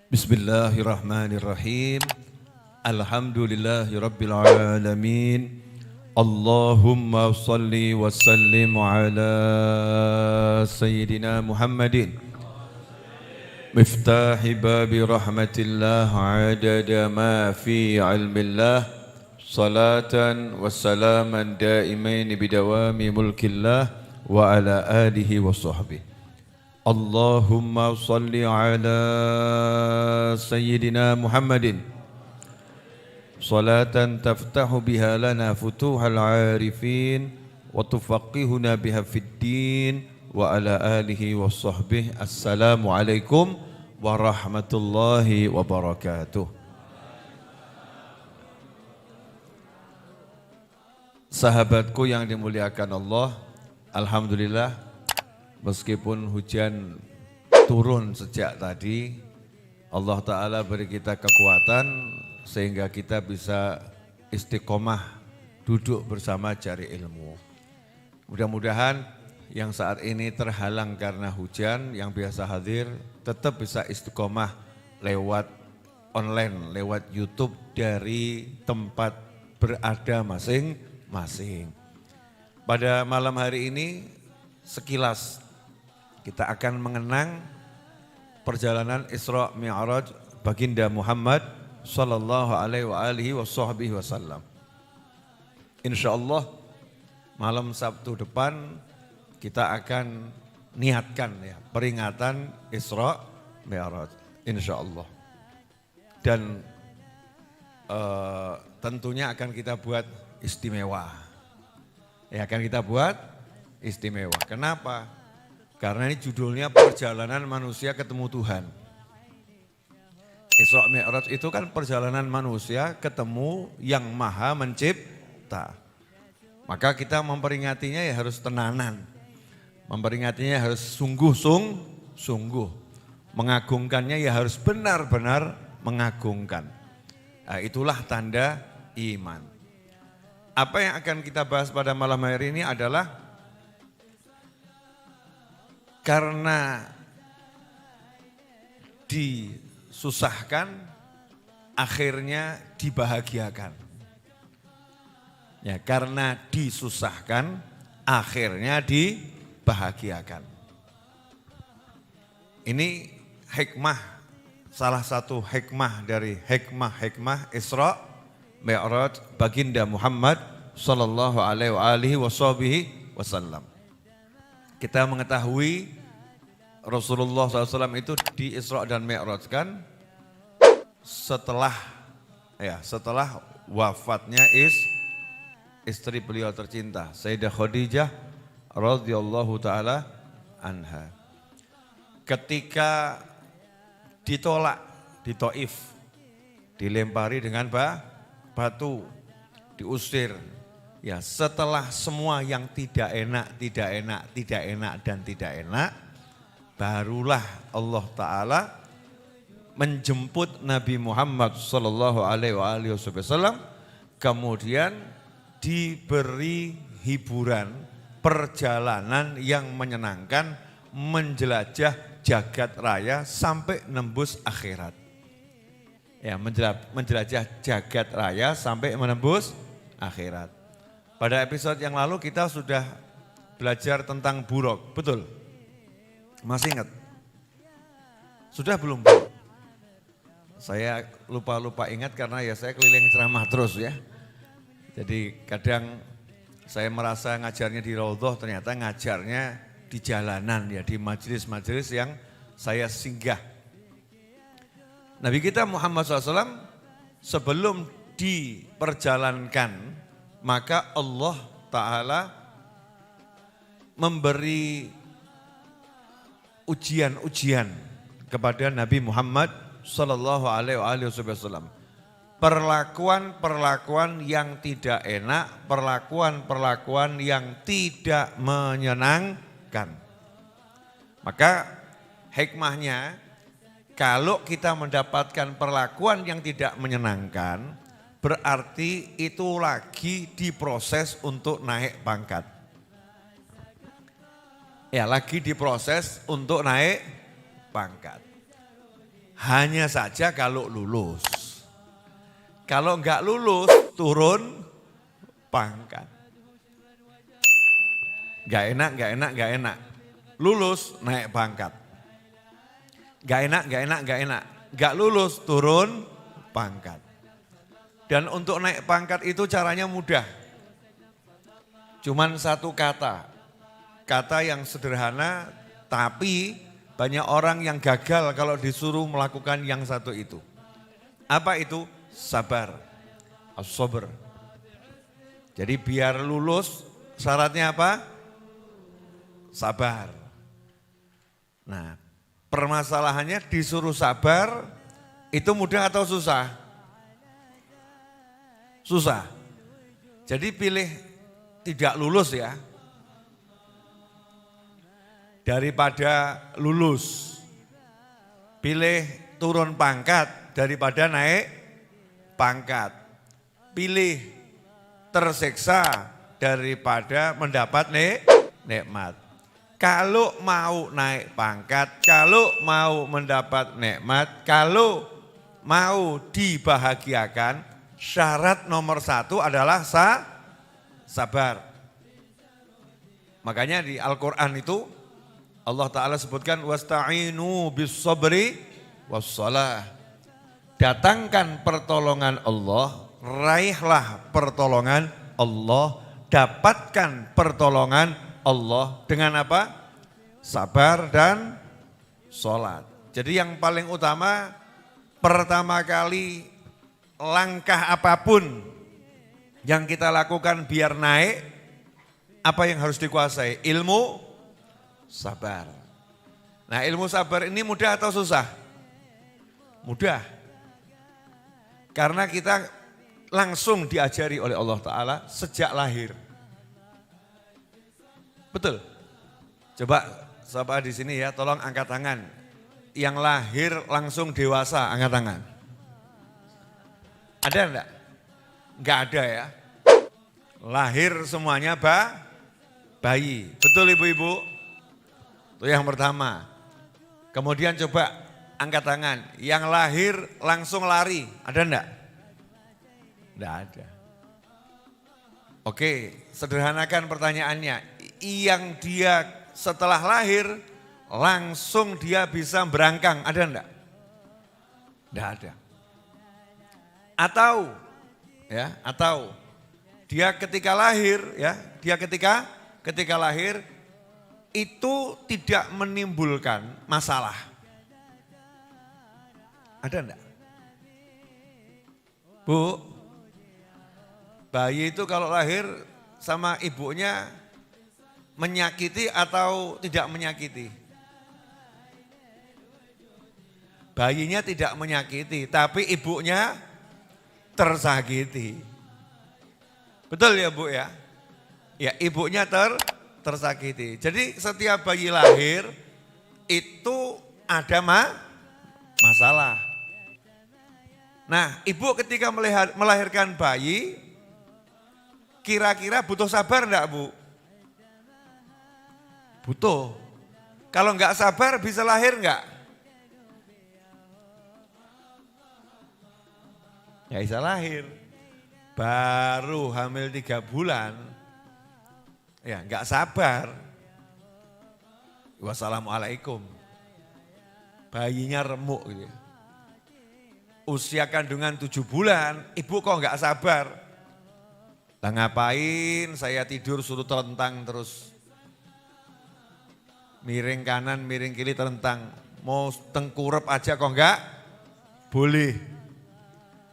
Bismillahirrahmanirrahim. Alhamdulillahirabbil alamin. Allahumma salli wa sallim ala sayyidina Muhammadin miftahi babi rahmatillah adada ma fi ilmillah salatan wa salaman daimain bidawami mulkillah wa ala alihi wa sahbihi. Allahumma salli ala sayyidina Muhammadin salatan taftahu biha lana futuhal arifin wa tufaqihuna biha fid din wa ala alihi wa sahbihi. Assalamualaikum warahmatullahi wabarakatuh. Sahabatku yang dimuliakan Allah, alhamdulillah meskipun hujan turun sejak tadi, Allah Ta'ala beri kita kekuatan sehingga kita bisa istiqomah duduk bersama cari ilmu. Mudah-mudahan yang saat ini terhalang karena hujan, yang biasa hadir tetap bisa istiqomah lewat online, lewat YouTube dari tempat berada masing-masing. Pada malam hari ini sekilas kita akan mengenang perjalanan Isra Mi'raj baginda Muhammad sallallahu alaihi wasallam. Insyaallah malam Sabtu depan kita akan niatkan ya peringatan Isra Mi'raj insyaallah. Dan tentunya akan kita buat istimewa. Ya akan kita buat istimewa. Kenapa? Karena ini judulnya perjalanan manusia ketemu Tuhan. Isra Mi'raj itu kan perjalanan manusia ketemu yang maha mencipta. Maka kita memperingatinya ya harus tenanan. Memperingatinya harus sungguh-sungguh. Mengagungkannya ya harus benar-benar mengagungkan. Nah, itulah tanda iman. Apa yang akan kita bahas pada malam hari ini adalah karena disusahkan, akhirnya dibahagiakan. Ya, karena disusahkan, akhirnya dibahagiakan. Ini hikmah, salah satu hikmah dari hikmah-hikmah Isra Mi'raj baginda Muhammad sallallahu alaihi wasallam. Kita mengetahui Rasulullah SAW itu di Isra dan Mi'raj kan setelah wafatnya istri beliau tercinta Sayyidah Khadijah radhiyallahu taala anha. Ketika ditolak di Taif, dilempari dengan batu, diusir. Ya, setelah semua yang tidak enak, dan tidak enak, barulah Allah Ta'ala menjemput Nabi Muhammad sallallahu alaihi wasallam, kemudian diberi hiburan, perjalanan yang menyenangkan, menjelajah jagat raya sampai nembus akhirat. Ya, menjelajah jagat raya sampai menembus akhirat. Pada episode yang lalu kita sudah belajar tentang Buraq, betul? Masih ingat? Sudah belum? Saya lupa ingat karena ya saya keliling ceramah terus ya. Jadi kadang saya merasa ngajarnya di Raudhah, ternyata ngajarnya di jalanan ya, di majelis-majelis yang saya singgah. Nabi kita Muhammad SAW sebelum diperjalankan, maka Allah Ta'ala memberi ujian-ujian kepada Nabi Muhammad sallallahu alaihi wasallam. Perlakuan-perlakuan yang tidak enak, perlakuan-perlakuan yang tidak menyenangkan. Maka hikmahnya, kalau kita mendapatkan perlakuan yang tidak menyenangkan, berarti itu lagi diproses untuk naik pangkat. Ya, lagi diproses untuk naik pangkat. hanya saja kalau lulus. Kalau enggak lulus turun pangkat. Enggak enak. Lulus naik pangkat. Enggak enak. Enggak lulus turun pangkat. Dan untuk naik pangkat itu caranya mudah. Cuman satu kata. Kata yang sederhana tapi banyak orang yang gagal kalau disuruh melakukan yang satu itu. Apa itu? Sabar. As-sabr. Jadi biar lulus syaratnya apa? Sabar. Nah, permasalahannya disuruh sabar itu mudah atau susah? Susah. Jadi pilih tidak lulus ya. Daripada lulus. Pilih turun pangkat daripada naik pangkat. Pilih tersiksa daripada mendapat nikmat. Kalau mau naik pangkat, kalau mau mendapat nikmat, kalau mau dibahagiakan, syarat nomor satu adalah sabar. Makanya di Al-Quran itu Allah Ta'ala sebutkan wasta'inu bis sabri wassalah. Datangkan pertolongan Allah, raihlah pertolongan Allah, dapatkan pertolongan Allah dengan apa? Sabar dan sholat. Jadi yang paling utama, pertama kali langkah apapun yang kita lakukan biar naik, apa yang harus dikuasai? Ilmu sabar. Nah, ilmu sabar ini mudah atau susah? Mudah. Karena kita langsung diajari oleh Allah Ta'ala sejak lahir. Betul? Coba sahabat di sini ya, tolong angkat tangan. Yang lahir langsung dewasa, angkat tangan. Ada enggak? Enggak ada ya. Lahir semuanya bayi. Betul ibu-ibu? Itu yang pertama. Kemudian coba angkat tangan, yang lahir langsung lari, ada enggak? Enggak ada. Oke, sederhanakan pertanyaannya. Yang dia setelah lahir, langsung dia bisa berangkang, ada enggak? Enggak ada. Atau dia ketika lahir, ketika lahir, itu tidak menimbulkan masalah. Ada enggak? Bu, bayi itu kalau lahir sama ibunya menyakiti atau tidak menyakiti? Bayinya tidak menyakiti, tapi ibunya tersakiti. Betul ya Bu ya? Ya, ibunya tersakiti. Jadi setiap bayi lahir itu ada masalah. Nah, ibu ketika melahirkan bayi, kira-kira butuh sabar enggak Bu? Butuh. Kalau enggak sabar bisa lahir enggak? Ya bisa lahir. Baru hamil 3 bulan, ya enggak sabar. Wassalamualaikum. Bayinya remuk gitu. Usia kandungan 7 bulan, ibu kok enggak sabar. Lah ngapain saya tidur suruh telentang terus. Miring kanan, miring kiri telentang. Mau tengkurap aja kok enggak boleh.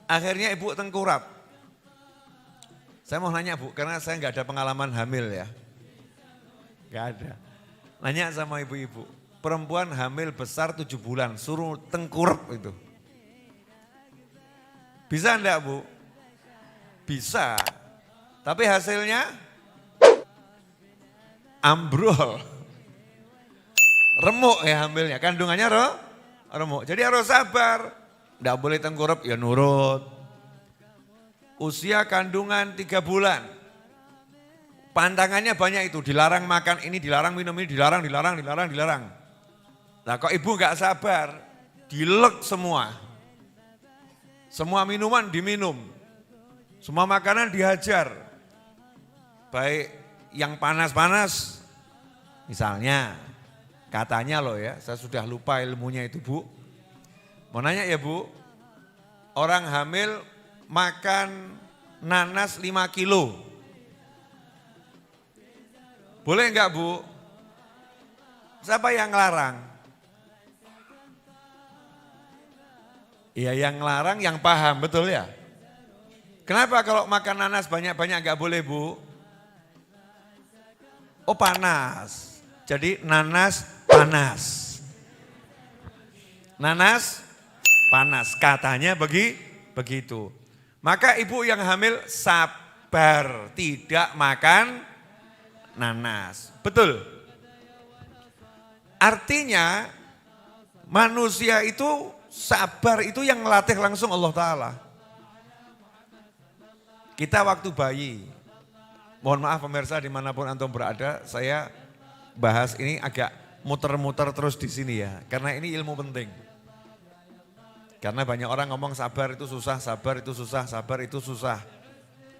Akhirnya ibu tengkurap. Saya mau nanya Bu, karena saya enggak ada pengalaman hamil ya. Enggak ada. Nanya sama ibu-ibu, perempuan hamil besar 7 bulan, suruh tengkurap itu. Bisa enggak Bu? Bisa. Tapi hasilnya ambrol. Remuk ya hamilnya, kandungannya remuk. Jadi harus sabar. Enggak boleh tengkurap, ya nurut. Usia kandungan 3 bulan. Pantangannya banyak itu, dilarang makan ini, dilarang minum ini, dilarang. Nah kok ibu enggak sabar, dilek semua. Semua minuman diminum, semua makanan dihajar. Baik yang panas-panas, misalnya katanya loh ya, saya sudah lupa ilmunya itu Bu. Mau nanya ya Bu, orang hamil makan nanas 5 kilo. Boleh enggak Bu? Siapa yang ngelarang? Iya yang ngelarang yang paham, betul ya? Kenapa kalau makan nanas banyak-banyak enggak boleh Bu? Oh panas, jadi nanas panas. Nanas panas, katanya begitu. Maka ibu yang hamil sabar, tidak makan nanas. Betul? Artinya manusia itu sabar itu yang melatih langsung Allah Ta'ala. Kita waktu bayi, mohon maaf pemirsa dimanapun antum berada, saya bahas ini agak muter-muter terus di sini ya. Karena ini ilmu penting. Karena banyak orang ngomong sabar itu susah, sabar itu susah, sabar itu susah.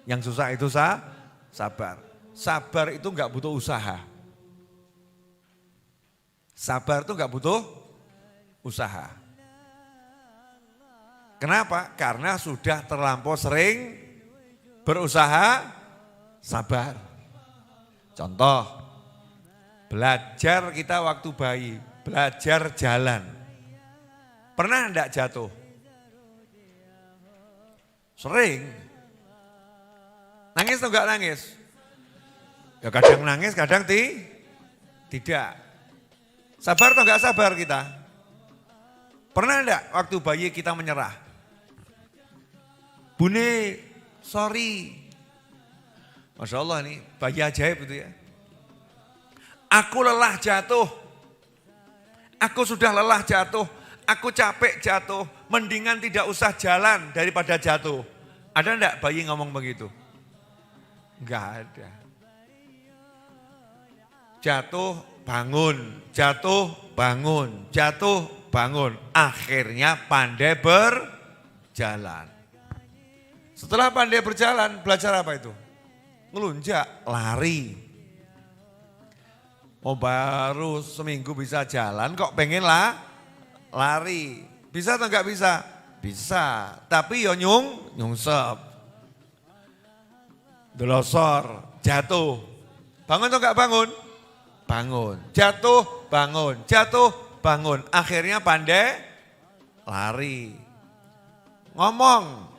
Yang susah itu sabar. Sabar itu enggak butuh usaha. Sabar itu enggak butuh usaha. Kenapa? Karena sudah terlampau sering berusaha sabar. Contoh, belajar kita waktu bayi, belajar jalan. Pernah enggak jatuh? Sering. Nangis atau enggak nangis? Ya kadang nangis, kadang tidak. Sabar atau enggak sabar kita? Pernah enggak waktu bayi kita menyerah? Bune, sorry. Masya Allah nih, bayi ajaib itu ya. Aku lelah jatuh. Aku sudah lelah jatuh. Aku capek jatuh. Mendingan tidak usah jalan daripada jatuh. Ada enggak bayi ngomong begitu? Enggak ada. Jatuh, bangun. Jatuh, bangun. Jatuh, bangun. Akhirnya pandai berjalan. Setelah pandai berjalan, belajar apa itu? Ngelunjak, lari. Oh baru seminggu bisa jalan kok pengen lari. Bisa atau enggak bisa? Bisa, tapi yo nyungsep. Delosor, jatuh. Bangun atau enggak bangun? Bangun. Jatuh, bangun. Jatuh, bangun. Akhirnya pandai lari. Ngomong.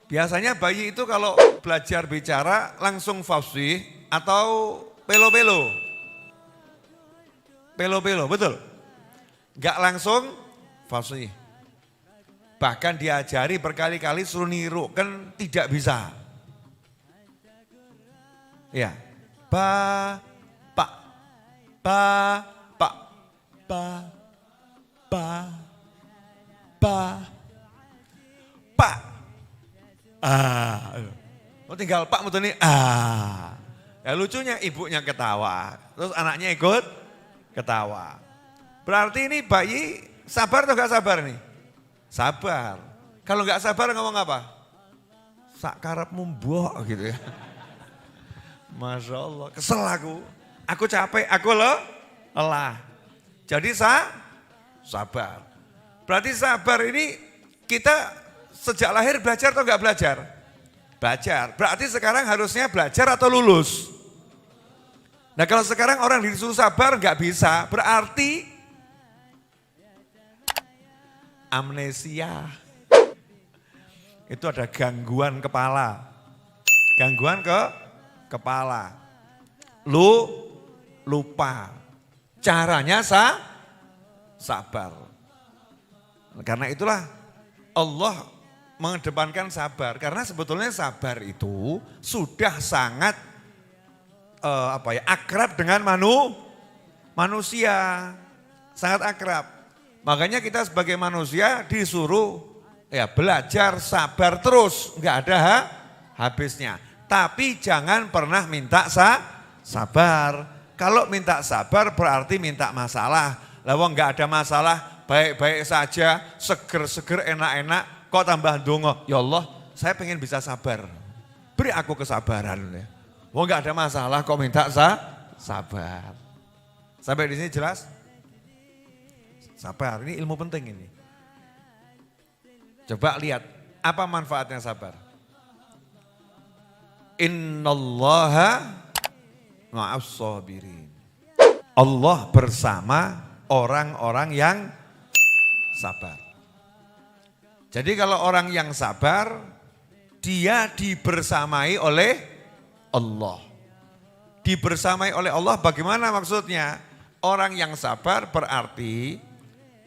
Biasanya bayi itu kalau belajar bicara langsung fasih atau pelo-pelo. Pelo-pelo, betul? Enggak langsung fasih. Bahkan diajari berkali-kali suruh niru, kan tidak bisa. Ya, pak, pak, pak, pak. Oh tinggal pak betul nih. Ya lucunya ibunya ketawa, terus anaknya ikut ketawa. Berarti ini bayi sabar atau gak sabar nih? Sabar. Kalau gak sabar ngomong apa? Sak karepmu mbok gitu ya. Masya Allah, kesel aku capek, aku lelah. Jadi sabar. Berarti sabar ini kita sejak lahir belajar atau enggak belajar? Belajar. Berarti sekarang harusnya belajar atau lulus? Nah kalau sekarang orang disuruh sabar enggak bisa, berarti amnesia. Itu ada gangguan kepala. Gangguan kepala. Lupa. Caranya sabar. Karena itulah Allah mengedepankan sabar karena sebetulnya sabar itu sudah sangat akrab dengan manusia, sangat akrab. Makanya kita sebagai manusia disuruh ya belajar sabar terus, nggak ada habisnya. Tapi jangan pernah minta sabar. Kalau minta sabar berarti minta masalah. Lah wong nggak ada masalah, baik-baik saja, seger-seger, enak-enak, kok tambah ndonga. Ya Allah, saya pengen bisa sabar. Beri aku kesabaran. Wong nggak ada masalah, kok minta sabar. Sampai di sini jelas? Sabar, ini ilmu penting ini. Coba lihat, apa manfaatnya sabar? Innallaha ma'as sabirin. Allah bersama orang-orang yang sabar. Jadi kalau orang yang sabar, dia dibersamai oleh Allah. Dibersamai oleh Allah bagaimana maksudnya? Orang yang sabar berarti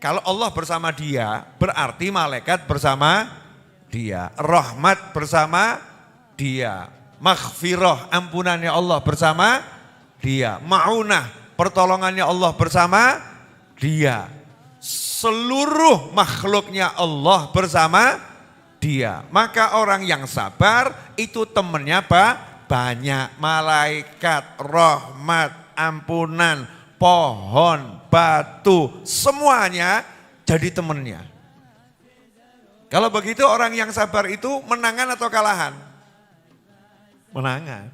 kalau Allah bersama dia, berarti malaikat bersama dia. Rahmat bersama dia. Maghfirah, ampunannya Allah bersama dia. Ma'unah, pertolongannya Allah bersama dia. Seluruh makhluknya Allah bersama dia. Maka orang yang sabar itu temannya banyak. Malaikat, rahmat, ampunan, pohon, batu, semuanya jadi temannya. Kalau begitu orang yang sabar itu menangan atau kalahan? Menangan.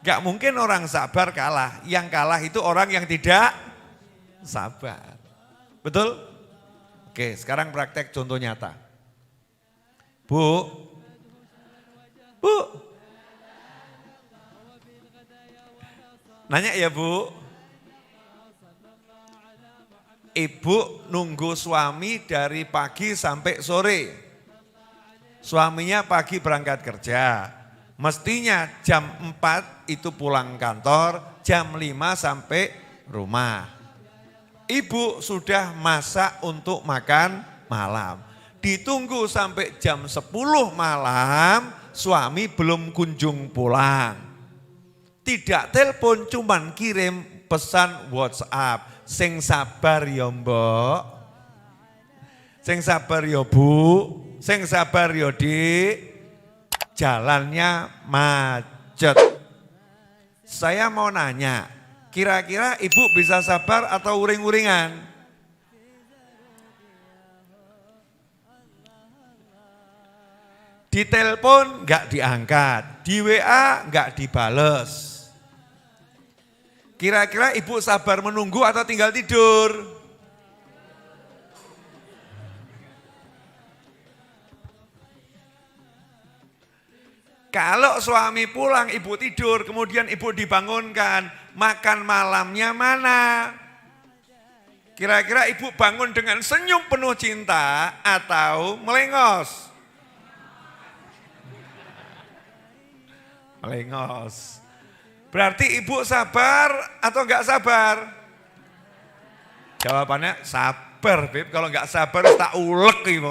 Gak mungkin orang sabar kalah. Yang kalah itu orang yang tidak sabar. Betul? Oke, sekarang praktek contoh nyata. Bu. Nanya ya Bu. Ibu nunggu suami dari pagi sampai sore. Suaminya pagi berangkat kerja. Mestinya jam 4 itu pulang kantor, jam 5 sampai rumah. Ibu sudah masak untuk makan malam. Ditunggu sampai jam 10 malam, suami belum kunjung pulang. Tidak telepon, cuman kirim pesan WhatsApp. Sing sabar ya mbok, sing sabar ya bu, sing sabar ya dik, jalannya macet. Saya mau nanya, kira-kira ibu bisa sabar atau uring-uringan? Di telepon enggak diangkat, di WA enggak dibales. Kira-kira ibu sabar menunggu atau tinggal tidur? Kalau suami pulang ibu tidur, kemudian ibu dibangunkan, makan malamnya mana? Kira-kira ibu bangun dengan senyum penuh cinta atau melengos? Melengos. Berarti ibu sabar atau enggak sabar? Jawabannya sabar, Beb. Kalau enggak sabar tak ulek ibu.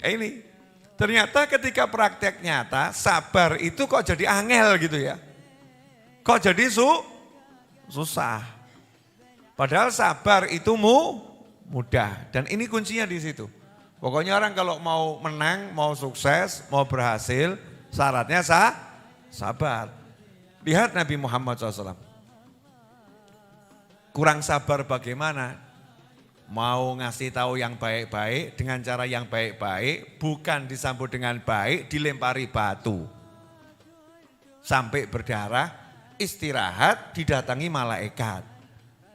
Ini ternyata ketika praktek nyata sabar itu kok jadi angel gitu ya. Kok jadi susah. Padahal sabar itu mudah dan ini kuncinya di situ. Pokoknya orang kalau mau menang, mau sukses, mau berhasil, syaratnya sabar. Lihat Nabi Muhammad SAW. Kurang sabar bagaimana? Mau ngasih tahu yang baik-baik dengan cara yang baik-baik, bukan disambut dengan baik, dilempari batu. Sampai berdarah, istirahat, didatangi malaikat.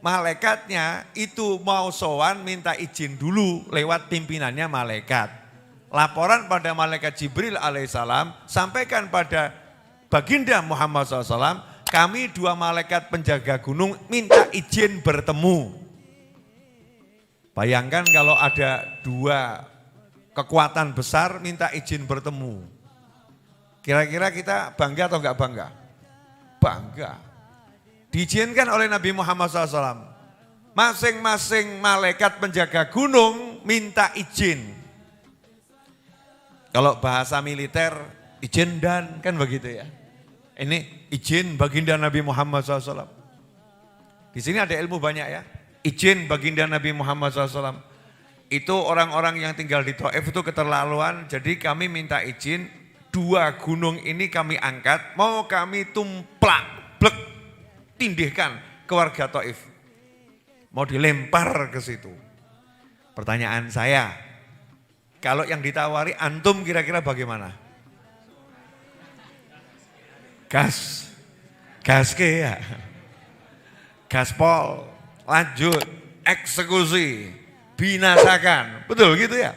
Malaikatnya itu mau sowan minta izin dulu lewat pimpinannya malaikat. Laporan pada malaikat Jibril alaihissalam, sampaikan pada baginda Muhammad SAW, kami 2 malaikat penjaga gunung minta izin bertemu. Bayangkan kalau ada 2 kekuatan besar minta izin bertemu. Kira-kira kita bangga atau enggak bangga? Bangga. Diizinkan oleh Nabi Muhammad SAW. Masing-masing malaikat penjaga gunung minta izin. Kalau bahasa militer, izin dan kan begitu ya. Ini izin baginda Nabi Muhammad SAW. Di sini ada ilmu banyak ya. Izin baginda Nabi Muhammad SAW. Itu orang-orang yang tinggal di Taif itu keterlaluan. Jadi kami minta izin 2 gunung ini kami angkat. Mau kami tumplak, blek. tindihkan ke warga Taif. Mau dilempar ke situ. Pertanyaan saya, kalau yang ditawari antum kira-kira bagaimana? Gas ke ya. Gaspol, lanjut, eksekusi, binasakan. Betul gitu ya?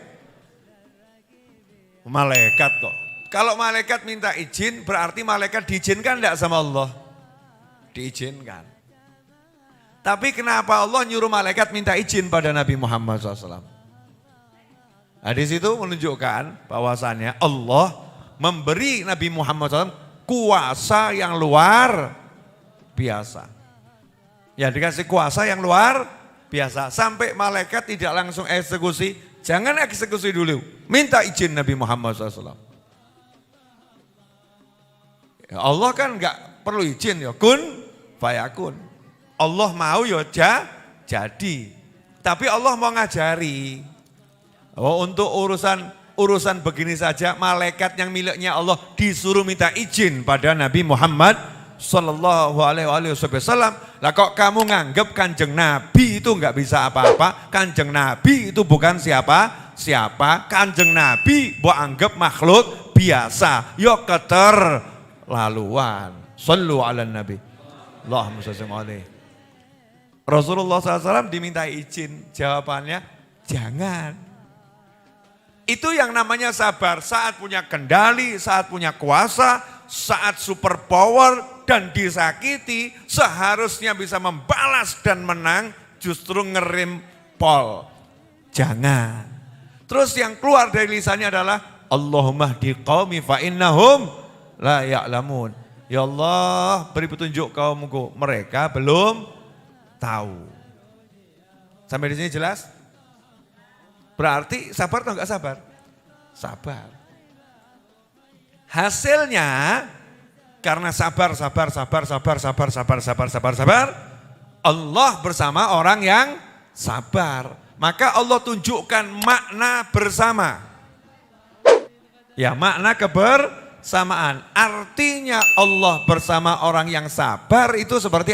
Malaikat kok. Kalau malaikat minta izin berarti malaikat diizinkan enggak sama Allah? Diizinkan. Tapi kenapa Allah nyuruh malaikat minta izin pada Nabi Muhammad SAW? Nah, di situ menunjukkan bahwasannya Allah memberi Nabi Muhammad SAW kuasa yang luar biasa. Ya dikasih kuasa yang luar biasa. Sampai malaikat tidak langsung eksekusi. Jangan eksekusi dulu. Minta izin Nabi Muhammad SAW. Ya, Allah kan enggak perlu izin ya. Kun fayakun. Allah mau ya jadi. Tapi Allah mau ngajari. Oh, untuk urusan begini saja malaikat yang miliknya Allah disuruh minta izin pada Nabi Muhammad sallallahu alaihi wasallam. Lah kok kamu nganggap Kanjeng Nabi itu enggak bisa apa-apa? Kanjeng Nabi itu bukan siapa? Kanjeng Nabi mbok anggap makhluk biasa. Yo keterlaluan. Shallu ala Nabi. Allahumma shalli alaihi. Rasulullah SAW diminta izin, jawabannya jangan. Itu yang namanya sabar, saat punya kendali, saat punya kuasa, saat super power dan disakiti, seharusnya bisa membalas dan menang, justru ngerem pol. Jangan. Terus yang keluar dari lisannya adalah, Allahumma hdi qaumi fa innahum la ya'lamun. Ya Allah, beri petunjuk kaumku, mereka belum tahu. Sampai di sini jelas? Berarti sabar atau enggak sabar? Sabar. Hasilnya karena sabar, Allah bersama orang yang sabar. Maka Allah tunjukkan makna bersama. Ya, makna kebersamaan. Artinya Allah bersama orang yang sabar itu seperti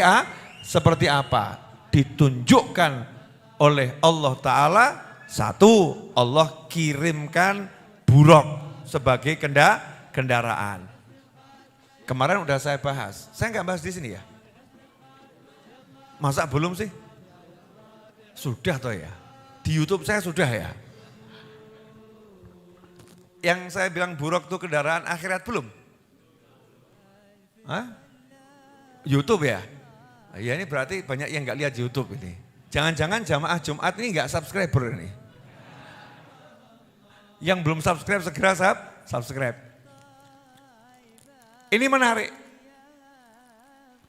apa? Ditunjukkan oleh Allah Ta'ala. Satu, Allah kirimkan buruk sebagai kendaraan. Kemarin udah saya bahas. Saya nggak bahas di sini ya. Masa belum sih? Sudah toh ya. Di YouTube saya sudah ya. Yang saya bilang buruk itu kendaraan akhirat belum? Hah? YouTube ya? Ya ini berarti banyak yang nggak lihat YouTube ini. Jangan-jangan jamaah Jumat ini nggak subscriber ini. Yang belum subscribe segera subscribe. Ini menarik.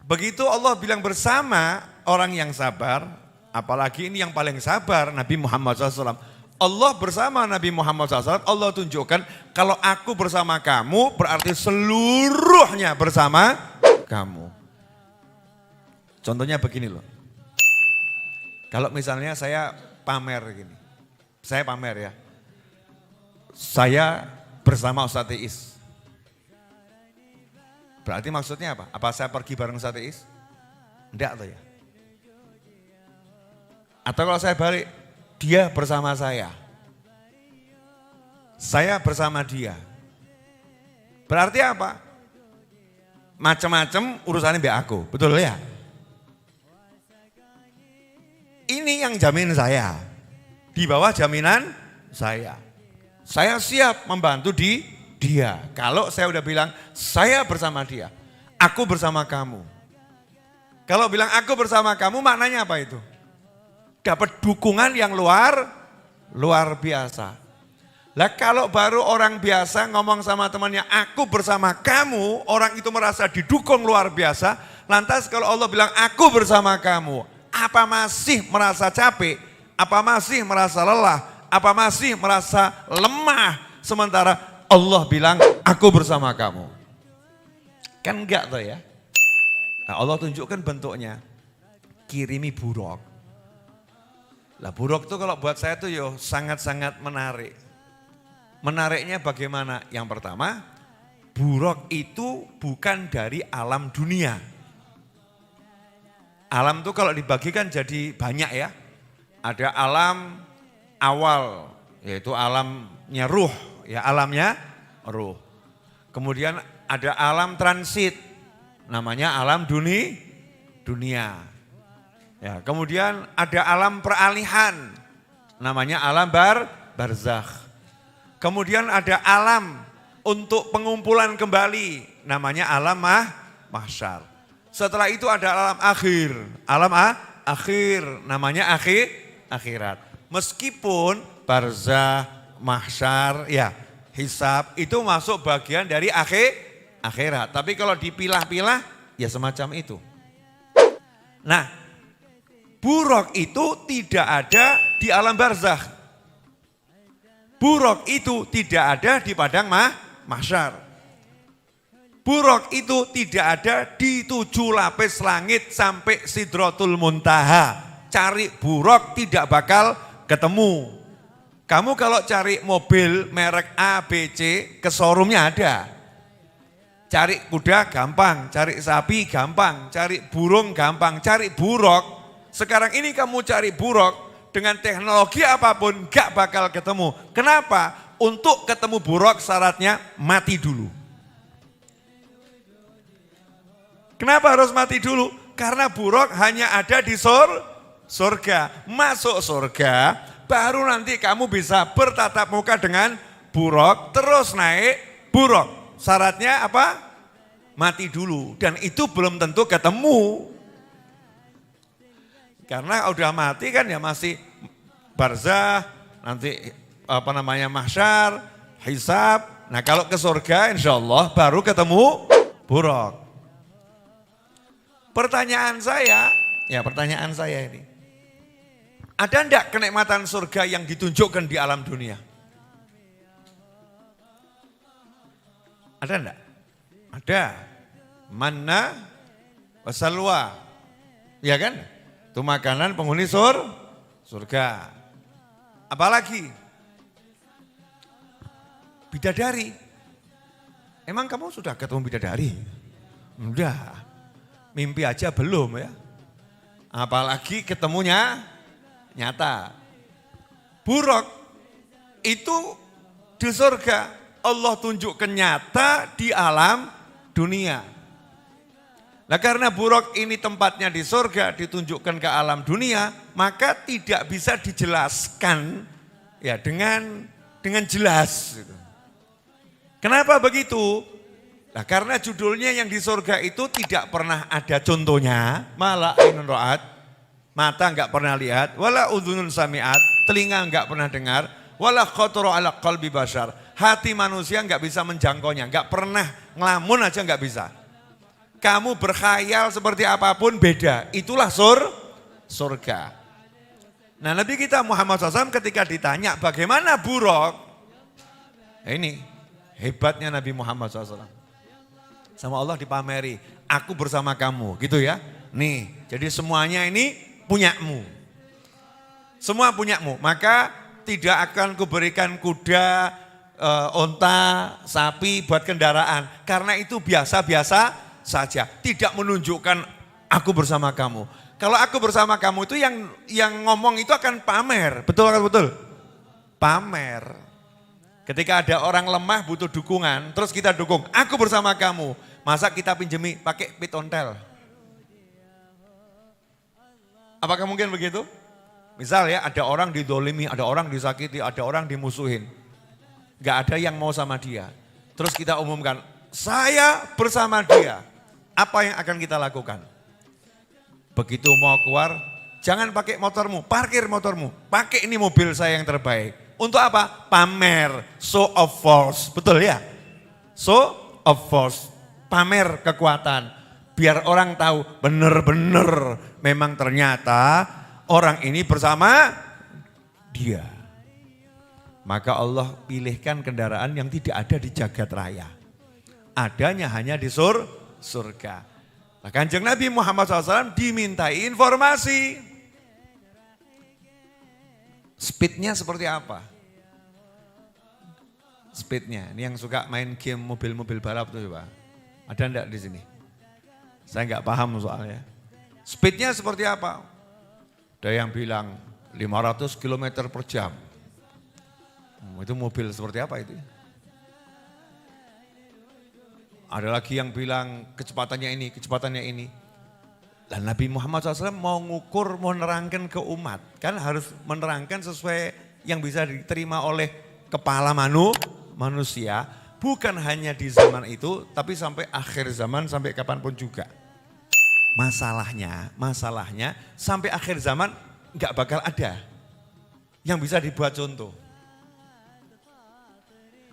Begitu Allah bilang bersama orang yang sabar, apalagi ini yang paling sabar Nabi Muhammad SAW. Allah bersama Nabi Muhammad SAW, Allah tunjukkan kalau aku bersama kamu berarti seluruhnya bersama kamu. Contohnya begini loh. Kalau misalnya saya pamer gini. Saya pamer ya. Saya bersama Ustadz Iis. Berarti maksudnya apa? Apa saya pergi bareng Ustadz Iis? Enggak tuh ya. Atau kalau saya balik, dia bersama saya. Saya bersama dia. Berarti apa? Macam-macam urusannya mbak aku. Betul ya? Ini yang jamin saya, di bawah jaminan saya. Saya siap membantu dia. Kalau saya udah bilang, saya bersama dia, aku bersama kamu. Kalau bilang aku bersama kamu, maknanya apa itu? Dapat dukungan yang luar biasa. Lah kalau baru orang biasa ngomong sama temannya, aku bersama kamu, orang itu merasa didukung luar biasa. Lantas kalau Allah bilang, aku bersama kamu, apa masih merasa capek? Apa masih merasa lelah? Apa masih merasa lemah? Sementara Allah bilang, aku bersama kamu. Kan enggak tuh ya. Nah, Allah tunjukkan bentuknya. Kirimi buruk. Lah buruk tuh kalau buat saya tuh yo sangat-sangat menarik. Menariknya bagaimana? Yang pertama, buruk itu bukan dari alam dunia. Alam itu kalau dibagikan jadi banyak ya. Ada alam awal, yaitu alamnya ruh, ya alamnya ruh. Kemudian ada alam transit, namanya alam dunia. Ya, kemudian ada alam peralihan, namanya alam barzakh. Kemudian ada alam untuk pengumpulan kembali, namanya alam mahsyar. Setelah itu ada alam akhir, akhir namanya akhirat. Meskipun barzakh, mahsyar, ya hisab itu masuk bagian dari akhirat. Tapi kalau dipilah-pilah ya semacam itu. Nah, buruk itu tidak ada di alam barzakh. Buruk itu tidak ada di padang mahsyar. Buruk itu tidak ada di 7 lapis langit sampai Sidratul Muntaha. Cari buruk tidak bakal ketemu. Kamu kalau cari mobil merek A, B, C ke showroomnya ada. Cari kuda gampang, cari sapi gampang, cari burung gampang, cari buruk. Sekarang ini kamu cari buruk dengan teknologi apapun gak bakal ketemu. Kenapa? Untuk ketemu buruk syaratnya mati dulu. Kenapa harus mati dulu? Karena buruk hanya ada di surga. Masuk surga, baru nanti kamu bisa bertatap muka dengan buruk, terus naik buruk. Syaratnya apa? Mati dulu. Dan itu belum tentu ketemu. Karena udah mati kan ya masih barzakh, nanti mahsyar, hisab. Nah kalau ke surga insya Allah baru ketemu buruk. Pertanyaan saya ini, ada enggak kenikmatan surga yang ditunjukkan di alam dunia? Ada enggak? Ada. Manna wasalwa. Ya kan? Itu makanan penghuni surga. Apalagi? Bidadari. Emang kamu sudah ketemu bidadari? Udah. Mimpi aja belum ya. Apalagi ketemunya nyata. Buruk itu di surga. Allah tunjukkan nyata di alam dunia. Nah karena buruk ini tempatnya di surga, ditunjukkan ke alam dunia, maka tidak bisa dijelaskan ya dengan jelas. Kenapa begitu? Nah karena judulnya yang di surga itu tidak pernah ada contohnya, malah ainun ra'at, mata enggak pernah lihat, wala udhunun sami'at, telinga enggak pernah dengar, wala khotoro ala qalbi bashar, hati manusia enggak bisa menjangkaunya, enggak pernah ngelamun aja enggak bisa. Kamu berkhayal seperti apapun beda, itulah surga. Nah Nabi kita Muhammad SAW ketika ditanya bagaimana buruk, ini hebatnya Nabi Muhammad SAW. Sama Allah dipameri, aku bersama kamu gitu ya. Nih, jadi semuanya ini punyamu. Semua punyamu, maka tidak akan kuberikan kuda, onta, sapi buat kendaraan. Karena itu biasa-biasa saja, tidak menunjukkan aku bersama kamu. Kalau aku bersama kamu itu yang ngomong itu akan pamer, betul kan betul? Pamer. Ketika ada orang lemah butuh dukungan, terus kita dukung, aku bersama kamu. Masa kita pinjemi pakai pit ontel? Apakah mungkin begitu? Misal ya ada orang didolimi, ada orang disakiti, ada orang dimusuhin. Gak ada yang mau sama dia. Terus kita umumkan, saya bersama dia. Apa yang akan kita lakukan? Begitu mau keluar, jangan pakai motormu, parkir motormu. Pakai ini mobil saya yang terbaik. Untuk apa? Pamer, show of force. Betul ya? Show of force, pamer kekuatan. Biar orang tahu benar-benar memang ternyata orang ini bersama dia. Maka Allah pilihkan kendaraan yang tidak ada di jagat raya. Adanya hanya di surga. Nah, Kanjeng Nabi Muhammad SAW dimintai informasi. Speednya seperti apa? Speednya, ini yang suka main game mobil-mobil balap tuh coba. Ada enggak di sini? Saya enggak paham soalnya. Speednya seperti apa? Ada yang bilang 500 km per jam. Itu mobil seperti apa itu? Ada lagi yang bilang kecepatannya ini, kecepatannya ini. Dan Nabi Muhammad SAW mau ngukur, mau menerangkan ke umat. Kan harus menerangkan sesuai yang bisa diterima oleh kepala manusia. Bukan hanya di zaman itu, tapi sampai akhir zaman, sampai kapanpun juga. Masalahnya sampai akhir zaman nggak bakal ada yang bisa dibuat contoh.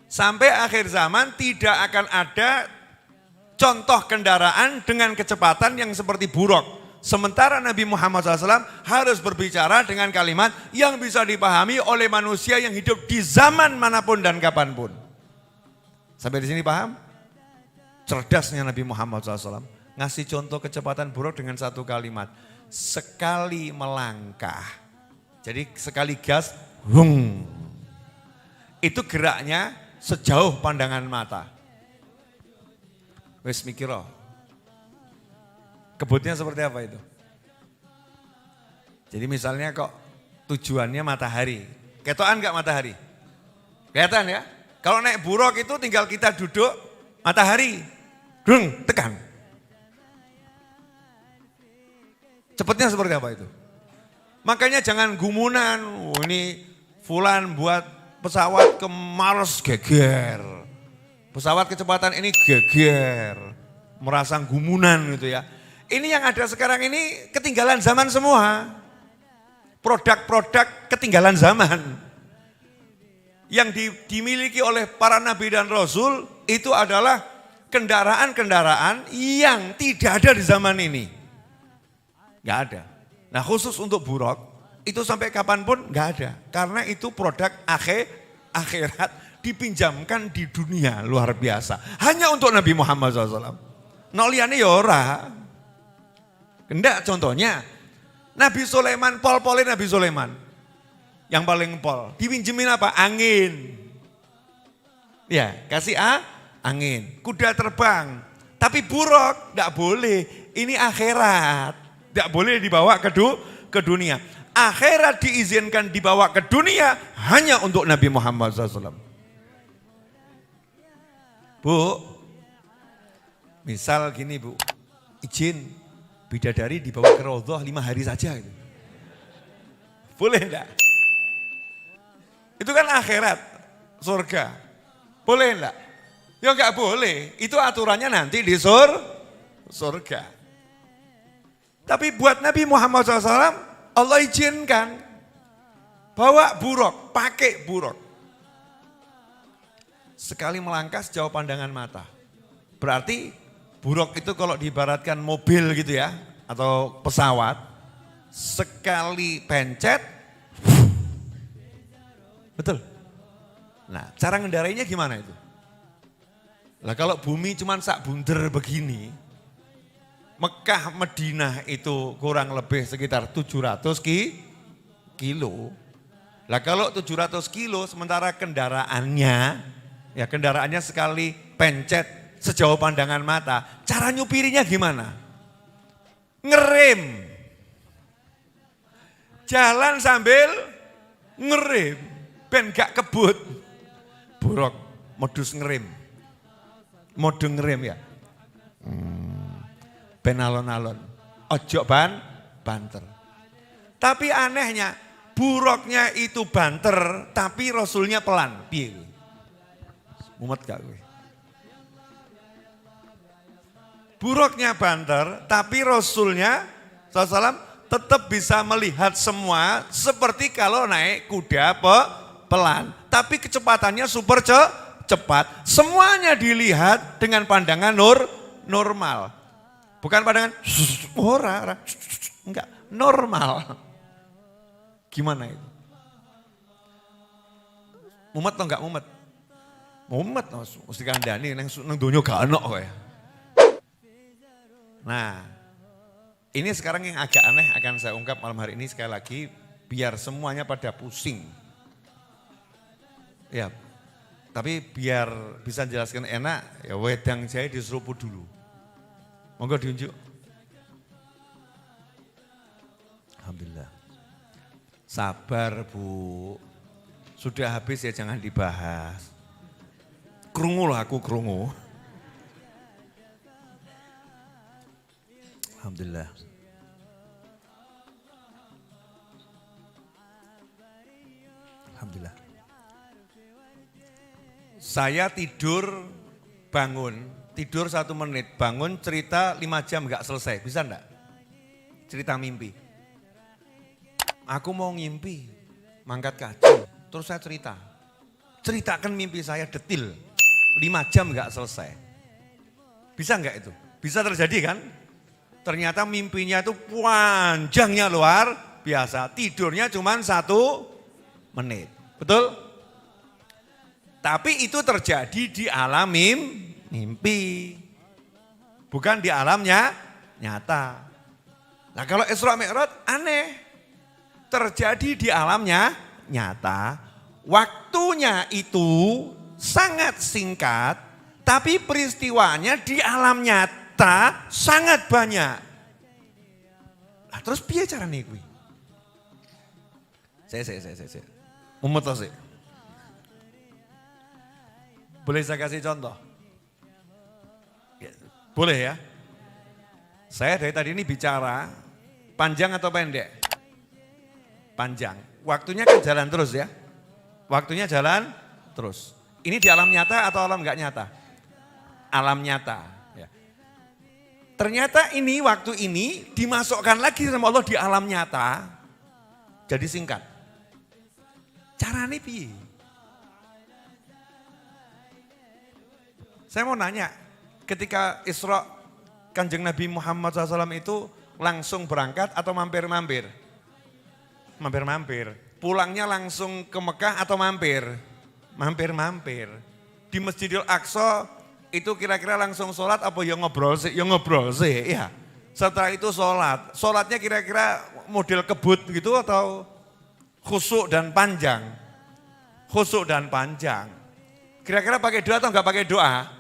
Sampai akhir zaman tidak akan ada contoh kendaraan dengan kecepatan yang seperti buruk. Sementara Nabi Muhammad SAW harus berbicara dengan kalimat yang bisa dipahami oleh manusia yang hidup di zaman manapun dan kapanpun. Sampai di sini paham? Cerdasnya Nabi Muhammad SAW. Ngasih contoh kecepatan buruk dengan satu kalimat. Sekali melangkah. Jadi sekali gas, wung. Itu geraknya sejauh pandangan mata. Wes mikiro. Kebutnya seperti apa itu? Jadi misalnya kok tujuannya matahari. Ketokan enggak matahari? Kelihatan ya? Kalau naik buruk itu tinggal kita duduk matahari. Dung, tekan. Cepatnya seperti apa itu? Makanya jangan gumunan. Oh, ini fulan buat pesawat ke Mars geger. Pesawat kecepatan ini geger. Merasa gumunan gitu ya. Ini yang ada sekarang ini ketinggalan zaman semua. Produk-produk ketinggalan zaman. Yang dimiliki oleh para nabi dan rasul itu adalah kendaraan-kendaraan yang tidak ada di zaman ini. Gak ada. Nah khusus untuk buruk itu sampai kapanpun gak ada. Karena itu produk akhirat dipinjamkan di dunia luar biasa. Hanya untuk Nabi Muhammad SAW. Noliane ya ora. Kendak contohnya Nabi Sulaiman, pol-polin Nabi Sulaiman. Yang paling pol. Dipinjemin apa? Angin. Ya, kasih angin. Kuda terbang. Tapi buruk, enggak boleh. Ini akhirat. Enggak boleh dibawa ke dunia. Akhirat diizinkan dibawa ke dunia hanya untuk Nabi Muhammad SAW. Bu, misal gini Bu, izin bidadari dibawa ke Raudhah 5 hari saja. Gitu. Boleh enggak? Itu kan akhirat, surga. Boleh enggak? Ya enggak boleh, itu aturannya nanti di surga. Tapi buat Nabi Muhammad SAW, Allah izinkan. Bawa buruk, pakai buruk. Sekali melangkah sejauh pandangan mata. Berarti buruk itu kalau diibaratkan mobil gitu ya, atau pesawat, sekali pencet, betul. Nah, cara ngendarainya gimana itu? Lah kalau bumi cuma sak bunder begini, Mekah Madinah itu kurang lebih sekitar 700 kilo. Lah kalau 700 kilo sementara kendaraannya sekali pencet sejauh pandangan mata, cara nyupirinya gimana? Ngerem. Jalan sambil ngerem. Ben gak kebut, buruk, modus ngerem, mode ngerem ya. Ben alon-alon, ojo banter. Tapi anehnya, buruknya itu banter, tapi rasulnya pelan. Piye? Mumet gak gue? Buruknya banter, tapi rasulnya SAW tetap bisa melihat semua seperti kalau naik kuda pelan, tapi kecepatannya super cepat. Semuanya dilihat dengan pandangan normal. Bukan pandangan enggak, normal. Gimana itu? Mumet atau enggak mumet? Mumet, mesti kandani nang donya gak ono kowe. Nah, ini sekarang yang agak aneh akan saya ungkap malam hari ini sekali lagi biar semuanya pada pusing. Ya, tapi biar bisa jelaskan enak, ya wedang jahe diseruput dulu. Monggo diunjuk. Sabar Bu, sudah habis ya jangan dibahas. Krungu lah aku krungu. Alhamdulillah. Alhamdulillah. Saya tidur, bangun, tidur 1 menit, bangun cerita 5 jam gak selesai, bisa enggak? Cerita mimpi. Aku mau ngimpi, mangkat kaki, terus saya cerita. Ceritakan mimpi saya detil, 5 jam gak selesai. Bisa enggak itu? Bisa terjadi kan? Ternyata mimpinya itu panjangnya luar biasa, tidurnya cuma 1 menit. Betul? Tapi itu terjadi di alam mimpi. Bukan di alamnya nyata. Nah kalau Isra Mi'raj aneh. Terjadi di alamnya nyata. Waktunya itu sangat singkat. Tapi peristiwanya di alam nyata sangat banyak. Nah terus piye carane kuwi? Saya. Umut sih. Boleh saya kasih contoh? Boleh ya? Saya dari tadi ini bicara panjang atau pendek? Panjang. Waktunya kan jalan terus ya? Waktunya jalan terus. Ini di alam nyata atau alam enggak nyata? Alam nyata. Ya. Ternyata ini waktu ini dimasukkan lagi sama Allah di alam nyata. Jadi singkat. Caranya piye? Saya mau nanya, ketika Isra Kanjeng Nabi Muhammad SAW itu langsung berangkat atau mampir-mampir? Mampir-mampir. Pulangnya langsung ke Mekah atau mampir? Mampir-mampir. Di Masjidil Aqsa itu kira-kira langsung sholat apa ya ngobrol sih? Ya ngobrol sih, ya. Setelah itu sholat. Sholatnya kira-kira model kebut gitu atau khusyuk dan panjang? Khusyuk dan panjang. Kira-kira pakai doa atau enggak pakai doa?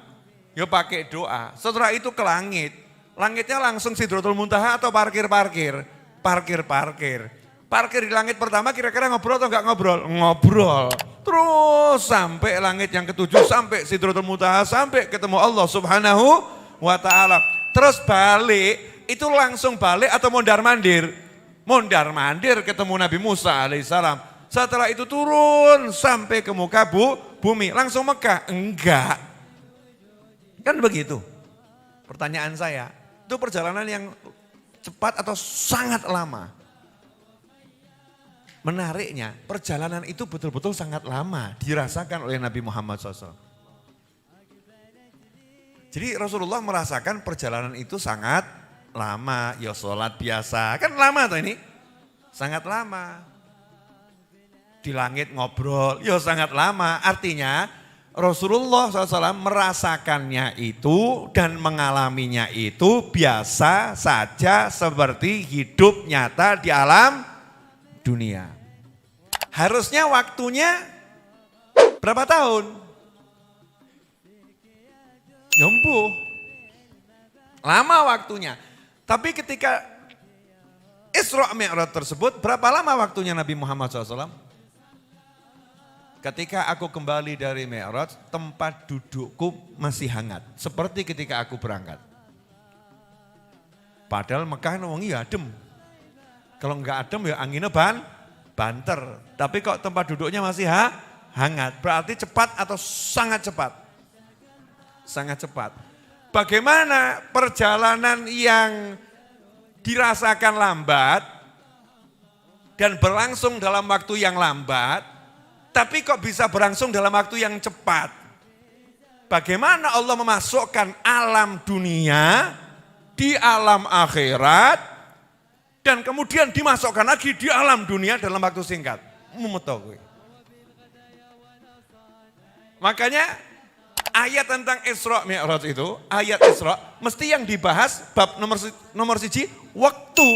Ya pakai doa. Setelah itu ke langit. Langitnya langsung Sidratul Muntaha atau parkir-parkir? Parkir-parkir. Parkir di langit pertama kira-kira ngobrol atau enggak ngobrol? Ngobrol. Terus sampai langit yang ke-7, sampai Sidratul Muntaha, sampai ketemu Allah Subhanahu wa ta'ala. Terus balik, itu langsung balik atau mondar-mandir? Mondar-mandir ketemu Nabi Musa alaihissalam. Setelah itu turun sampai ke muka bumi. Langsung Mekah? Enggak. Kan begitu. Pertanyaan saya, itu perjalanan yang cepat atau sangat lama? Menariknya, perjalanan itu betul-betul sangat lama dirasakan oleh Nabi Muhammad SAW. Jadi Rasulullah merasakan perjalanan itu sangat lama. Ya sholat biasa, kan lama tuh ini. Sangat lama. Di langit ngobrol, ya sangat lama. Artinya Rasulullah SAW merasakannya itu dan mengalaminya itu biasa saja seperti hidup nyata di alam dunia. Harusnya waktunya berapa tahun? Yombo. Lama waktunya. Tapi ketika Isra Mi'raj tersebut, berapa lama waktunya Nabi Muhammad SAW? Ketika aku kembali dari Mi'raj, tempat dudukku masih hangat. Seperti ketika aku berangkat. Padahal Mekah wangi ya adem. Kalau enggak adem ya anginnya banter. Tapi kok tempat duduknya masih hangat. Berarti cepat atau sangat cepat? Sangat cepat. Bagaimana perjalanan yang dirasakan lambat dan berlangsung dalam waktu yang lambat, tapi kok bisa berlangsung dalam waktu yang cepat? Bagaimana Allah memasukkan alam dunia di alam akhirat dan kemudian dimasukkan lagi di alam dunia dalam waktu singkat? Makanya ayat tentang Isra Mi'raj itu, ayat Isra mesti yang dibahas bab nomor 1 waktu.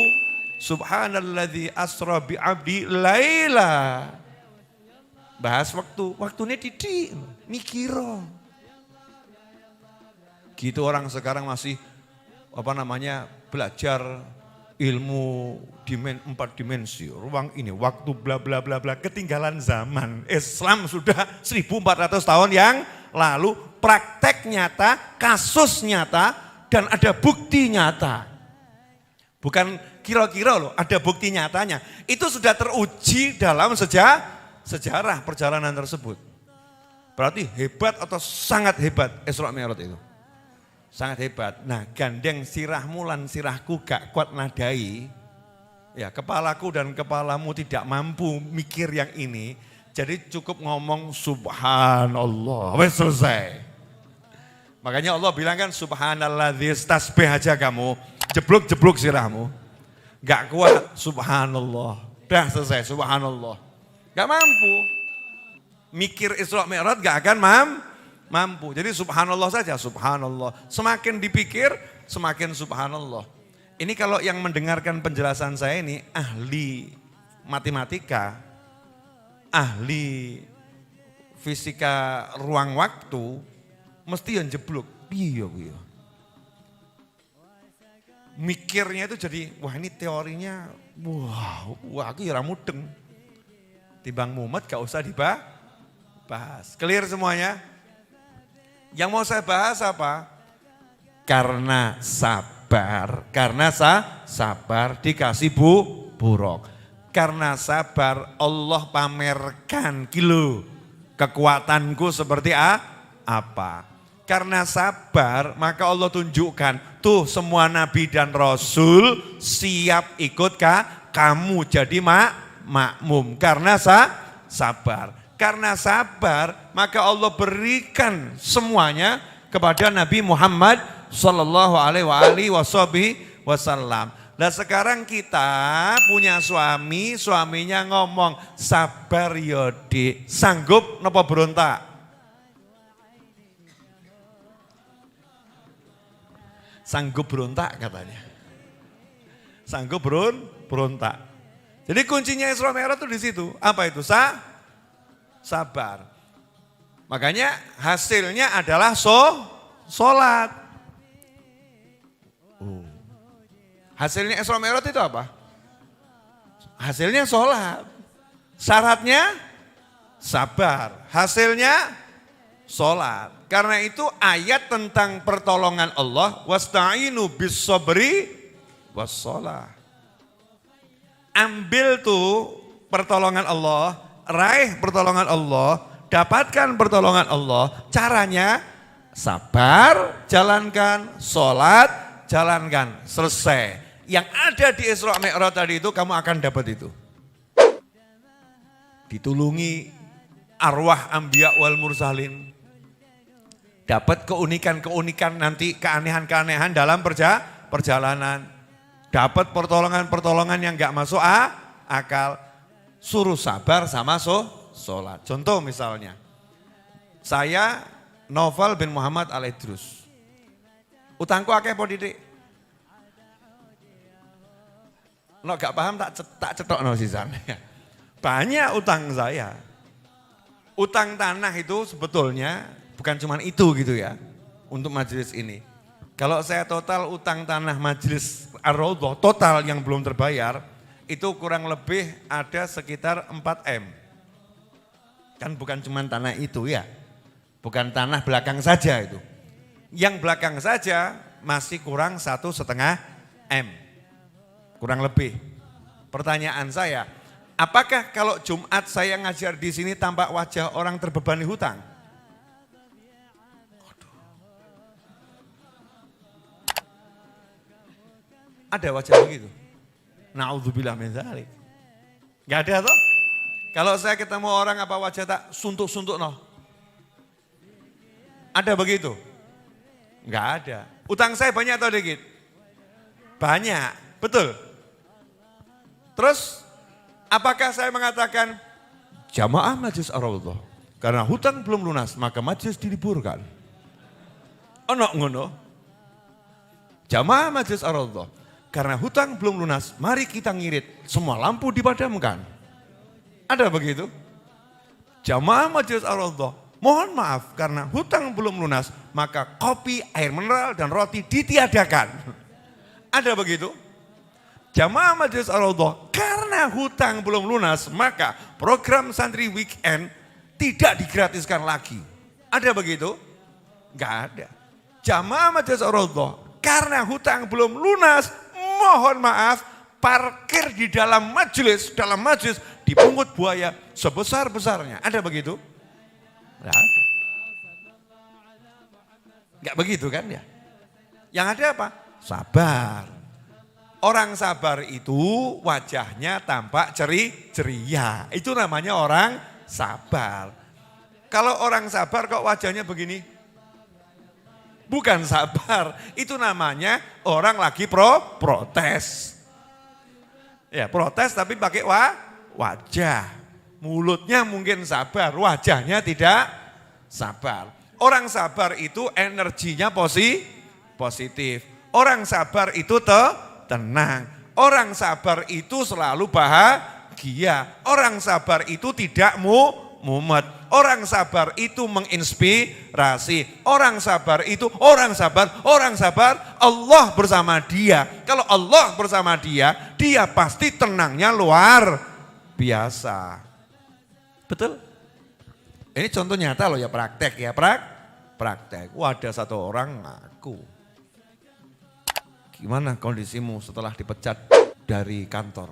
Subhanalladzi asra bi 'abdi laila. Bahas waktunya didik, mikiro. Gitu orang sekarang masih belajar ilmu empat dimensi, ruang ini, waktu bla bla bla bla, ketinggalan zaman. Islam sudah 1400 tahun yang lalu, praktek nyata, kasus nyata, dan ada bukti nyata. Bukan kira-kira loh, ada bukti nyatanya. Itu sudah teruji dalam sejarah perjalanan tersebut. Berarti hebat atau sangat hebat Isra Mi'raj itu. Sangat hebat. Nah, gandeng sirahmu lan sirahku gak kuat nadai. Ya, kepalaku dan kepalamu tidak mampu mikir yang ini. Jadi cukup ngomong subhanallah. Wes selesai. Makanya Allah bilang kan subhanalladzi, tasbih aja kamu. Jeblok-jeblok sirahmu. Gak kuat subhanallah. Dah selesai subhanallah. Gak mampu. Mikir Isra Mi'raj gak akan mampu. Jadi subhanallah saja, subhanallah. Semakin dipikir, semakin subhanallah. Ini kalau yang mendengarkan penjelasan saya ini ahli matematika, ahli fisika ruang waktu, mesti yang jeblok. Iya. Mikirnya itu jadi, wah ini teorinya, wah aku ya mudeng. Timbang mumet gak usah dibahas. Clear semuanya? Yang mau saya bahas apa? Karena sabar dikasih buruk. Karena sabar Allah pamerkan kekuatanku seperti apa. Karena sabar maka Allah tunjukkan tuh semua nabi dan rasul siap ikut kamu jadi makmum. Karena sabar. Karena sabar, maka Allah berikan semuanya kepada Nabi Muhammad sallallahu alaihi wasallam. Nah sekarang kita punya suami, suaminya ngomong sabar yodi, sanggup napa berontak? Sanggup berontak katanya. Sanggup berontak. Jadi kuncinya Isra Mi'raj itu di situ. Apa itu? Sabar. Makanya hasilnya adalah sholat. Hasilnya Isra Mi'raj itu apa? Hasilnya sholat. Syaratnya sabar. Hasilnya sholat. Karena itu ayat tentang pertolongan Allah, wasta'inu bis sabri was sholat. Ambil tuh pertolongan Allah, raih pertolongan Allah, dapatkan pertolongan Allah, caranya sabar, jalankan, sholat, jalankan, selesai. Yang ada di Isra Mi'raj tadi itu kamu akan dapat itu. Ditulungi arwah anbiya wal mursalin. Dapat keunikan-keunikan nanti, keanehan-keanehan dalam perjalanan. Dapat pertolongan-pertolongan yang gak masuk akal. Suruh sabar sama sholat. Contoh misalnya, saya Novel bin Muhammad Al-Idrus. Utangku akeh apa didik? No gak paham tak cetok no sisan. Banyak utang saya. Utang tanah itu sebetulnya bukan cuma itu gitu ya. Untuk majelis ini. Kalau saya total utang tanah majelis Ar-Raudhah total yang belum terbayar. Itu kurang lebih ada sekitar 4M. Kan bukan cuma tanah itu ya. Bukan tanah belakang saja itu. Yang belakang saja masih kurang 1,5 M. Kurang lebih. Pertanyaan saya, apakah kalau Jumat saya ngajar di sini tampak wajah orang terbebani hutang? Ada wajah begitu? Na'udzubillah min dzalik. Gak ada toh? Kalau saya ketemu orang apa wajah tak suntuk-suntuk no? Ada begitu? Gak ada. Utang saya banyak atau dikit? Banyak, betul. Terus apakah saya mengatakan jamaah majelis Ar-Raudhah karena hutang belum lunas maka majelis diliburkan? Ono ngono. Jamaah majelis Ar-Raudhah karena hutang belum lunas, mari kita ngirit, semua lampu dipadamkan. Ada begitu? Jamaah majelis Ar-Raudhah, mohon maaf karena hutang belum lunas, maka kopi, air mineral dan roti ditiadakan. Ada begitu? Jamaah Majelis Ar-Raudhah, karena hutang belum lunas, maka program santri weekend tidak digratiskan lagi. Ada begitu? Enggak ada. Jamaah Majelis Ar-Raudhah, karena hutang belum lunas, mohon maaf, parkir di dalam majelis dipungut buaya sebesar-besarnya. Ada begitu? Enggak ada. Enggak begitu kan ya? Yang ada apa? Sabar. Orang sabar itu wajahnya tampak ceria. Itu namanya orang sabar. Kalau orang sabar kok wajahnya begini? Bukan sabar, itu namanya orang lagi protes. Ya protes tapi pakai wajah. Mulutnya mungkin sabar, wajahnya tidak sabar. Orang sabar itu energinya positif. Orang sabar itu tenang. Orang sabar itu selalu bahagia. Orang sabar itu tidak mumet. Orang sabar itu menginspirasi. Orang sabar itu orang sabar. Allah bersama dia. Kalau Allah bersama dia, dia pasti tenangnya luar biasa. Betul? Ini contoh nyata loh ya, praktek ya, praktek. Wah, ada satu orang ngaku. Gimana kondisimu setelah dipecat dari kantor?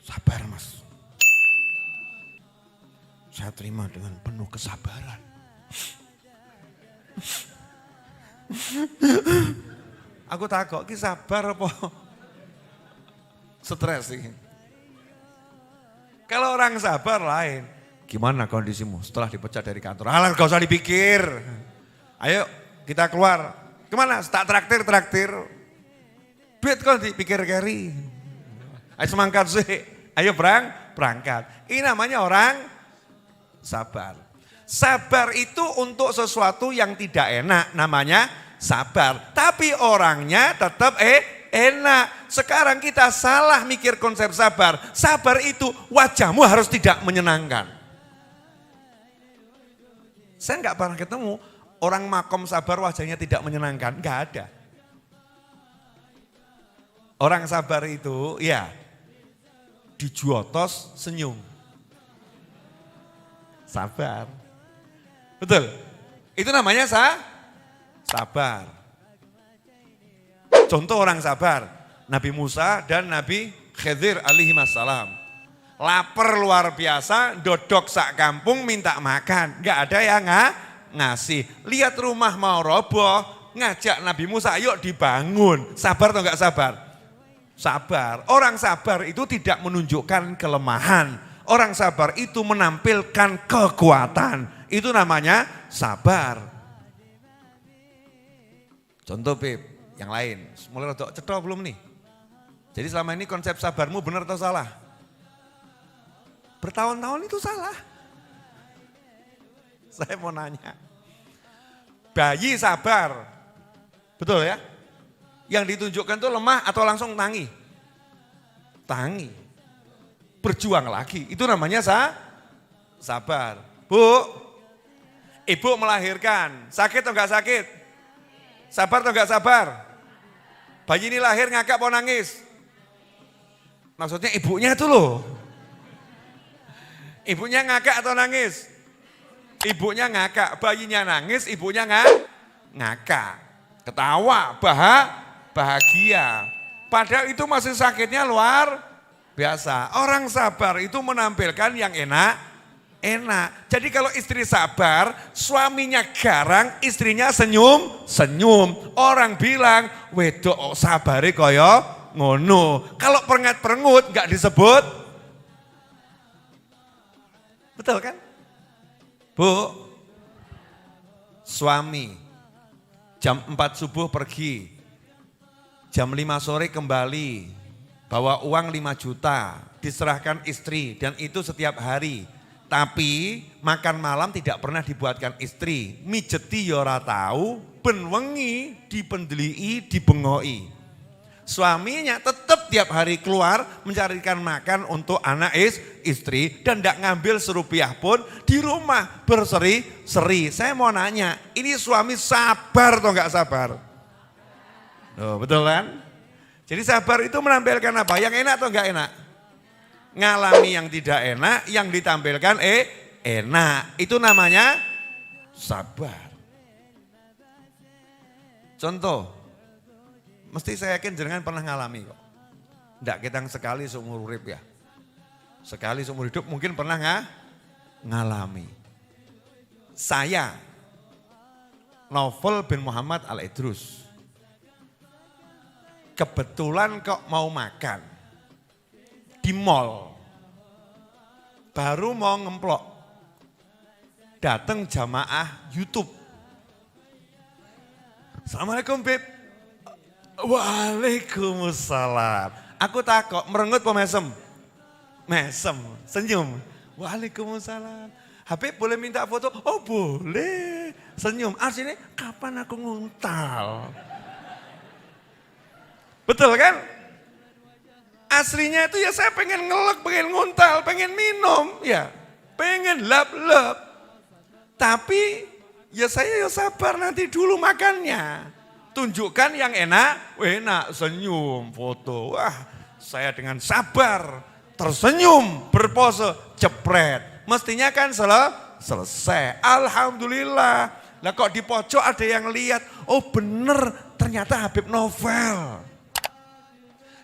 Sabar mas. Saya terima dengan penuh kesabaran. Aku takut, ki sabar apa? Stres sih. Kalau orang sabar lain. Gimana kondisimu setelah dipecat dari kantor? Alah gak usah dipikir. Ayo kita keluar. Kemana? Tak traktir. Duit kok dipikir keri. Ayo semangkat sih. Ayo berangkat. Ini namanya orang sabar. Sabar itu untuk sesuatu yang tidak enak. Namanya sabar. Tapi orangnya tetap enak. Sekarang kita salah mikir konsep sabar. Sabar itu wajahmu harus tidak menyenangkan. Saya enggak pernah ketemu orang makom sabar wajahnya tidak menyenangkan, enggak ada. Orang sabar itu ya dijuotos senyum. Sabar. Betul? Itu namanya sabar. Contoh orang sabar, Nabi Musa dan Nabi Khidir alaihi wassalam. Lapar luar biasa, dodok sak kampung minta makan, enggak ada yang ngasih. Lihat rumah mau roboh, ngajak Nabi Musa, ayo dibangun. Sabar atau enggak sabar? Sabar. Orang sabar itu tidak menunjukkan kelemahan. Orang sabar itu menampilkan kekuatan. Itu namanya sabar. Contoh Beb, yang lain. Mulai rodok cetok belum nih? Jadi selama ini konsep sabarmu benar atau salah? Bertahun-tahun itu salah. Saya mau nanya. Bayi sabar, betul ya? Yang ditunjukkan itu lemah atau langsung tangi? Tangi. Berjuang lagi, itu namanya sabar. Bu, ibu melahirkan, sakit atau enggak sakit? Sabar atau enggak sabar? Bayi ini lahir ngakak mau nangis? Maksudnya ibunya itu loh. Ibunya ngakak atau nangis? Ibunya ngakak, bayinya nangis, ibunya ngakak. Ketawa, bahagia. Padahal itu masih sakitnya luar biasa. Orang sabar itu menampilkan yang enak. Jadi kalau istri sabar, suaminya garang, istrinya senyum. Orang bilang, wedok sabare kaya ngono. Kalau perengut enggak disebut. Betul kan? Bu, suami jam 4 subuh pergi, jam 5 sore kembali, bawa uang 5 juta, diserahkan istri dan itu setiap hari. Tapi makan malam tidak pernah dibuatkan istri, mijeti ya ora tahu, ben wengi dipendelii, dibengoi. Suaminya tetap tiap hari keluar mencarikan makan untuk anak istri dan tidak ngambil serupiah pun di rumah berseri-seri. Saya mau nanya, ini suami sabar atau enggak sabar? Oh, betul kan? Jadi sabar itu menampilkan apa? Yang enak atau enggak enak? Ngalami yang tidak enak, yang ditampilkan enak. Itu namanya sabar. Contoh, mesti saya yakin jenengan pernah ngalami kok. Enggak kita sekali seumur hidup ya. Sekali seumur hidup mungkin pernah ngalami. Saya, Novel bin Muhammad Al-Idrus, kebetulan kok mau makan di mall, baru mau ngemplok, datang jamaah YouTube. Assalamualaikum Beb. Waalaikumsalam. Aku takut merengut apa mesem? Mesem, senyum. Waalaikumsalam. Habib boleh minta foto? Oh boleh. Senyum. Artinya kapan aku nguntal? Betul kan? Aslinya itu ya saya pengen ngelek, pengen nguntal, pengen minum. Ya pengen lap-lap. Tapi ya saya ya sabar nanti dulu makannya. Tunjukkan yang enak, enak, senyum, foto. Wah saya dengan sabar, tersenyum, berpose, jepret. Mestinya kan selesai. Alhamdulillah. Lah kok di pojok ada yang lihat, oh bener ternyata Habib Novel.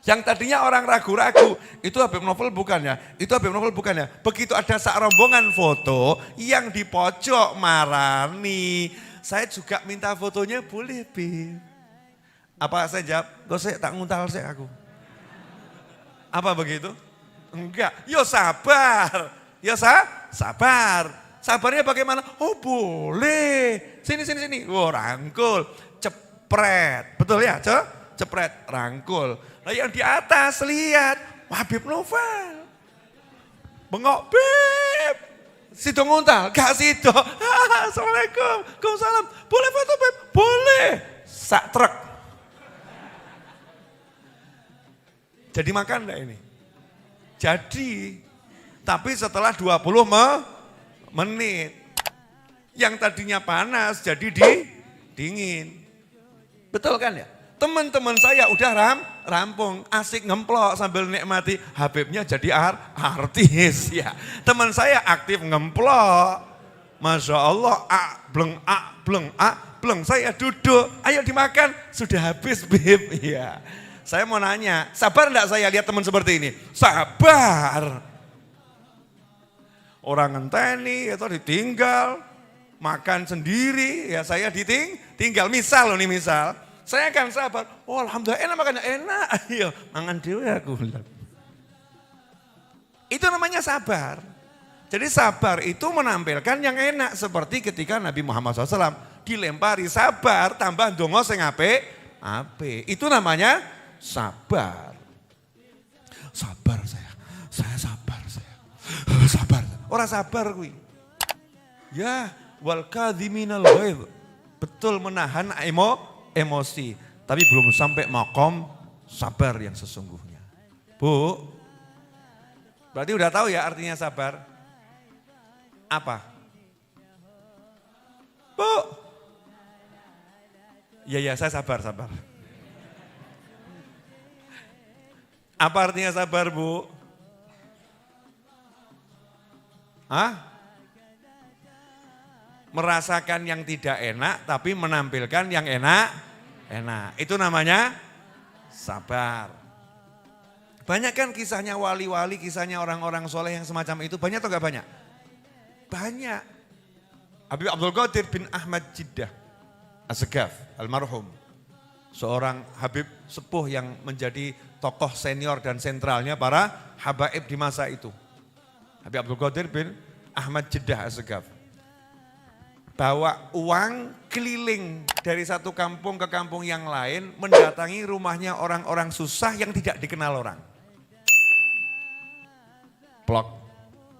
Yang tadinya orang ragu-ragu, itu Habib Novel bukan ya? Itu Habib Novel bukan ya? Begitu ada sak rombongan foto, yang di pojok marani. Saya juga minta fotonya, boleh Bib. Apa saya jawab? Kok saya tak nguntal saya aku. Apa begitu? Enggak, yo sabar. Yo sabar. Sabarnya bagaimana? Oh boleh. Sini. Oh rangkul, cepret. Betul ya? Cepret, rangkul. Nah yang di atas lihat, Habib Novel. Bengok, Beb. Situ nguntal, gak situ. Assalamualaikum, Waalaikumsalam. Boleh foto Beb? Boleh. Sak truk. Jadi makan enggak ini? Jadi, tapi setelah 20 menit. Yang tadinya panas jadi dingin. Betul kan ya? Teman-teman saya udah rampung, asik ngemplok sambil nikmati. Habibnya jadi artis ya. Teman saya aktif ngemplok. Masya Allah, bleng. Saya duduk, ayo dimakan. Sudah habis Bib. Ya. Saya mau nanya, sabar enggak saya lihat teman seperti ini? Sabar. Orang ngenteni atau ditinggal, makan sendiri, ya saya ditinggal. Misal. Saya akan sabar. Oh alhamdulillah enak makannya, enak. Ayo mangan dewe aku. Itu namanya sabar. Jadi sabar itu menampilkan yang enak. Seperti ketika Nabi Muhammad SAW dilempari sabar tambah ndonga sing apik. Itu namanya sabar. Sabar saya sabar. Sabar. Orang sabar kuwi. Ya wal kadhiminal ghaidh. Betul menahan emosi, tapi belum sampai makom sabar yang sesungguhnya. Bu, berarti udah tahu ya artinya sabar? Apa? Bu, ya saya sabar. Apa artinya sabar Bu? Merasakan yang tidak enak tapi menampilkan yang enak. Itu namanya sabar. Banyak kan kisahnya wali-wali, kisahnya orang-orang soleh yang semacam itu. Banyak atau enggak banyak? Banyak. Habib Abdul Qadir bin Ahmad Jiddah As-Segaf almarhum. Seorang Habib sepuh yang menjadi tokoh senior dan sentralnya para habaib di masa itu. Habib Abdul Qadir bin Ahmad Jiddah As-Segaf. Bawa uang keliling dari satu kampung ke kampung yang lain, mendatangi rumahnya orang-orang susah yang tidak dikenal orang. Plok,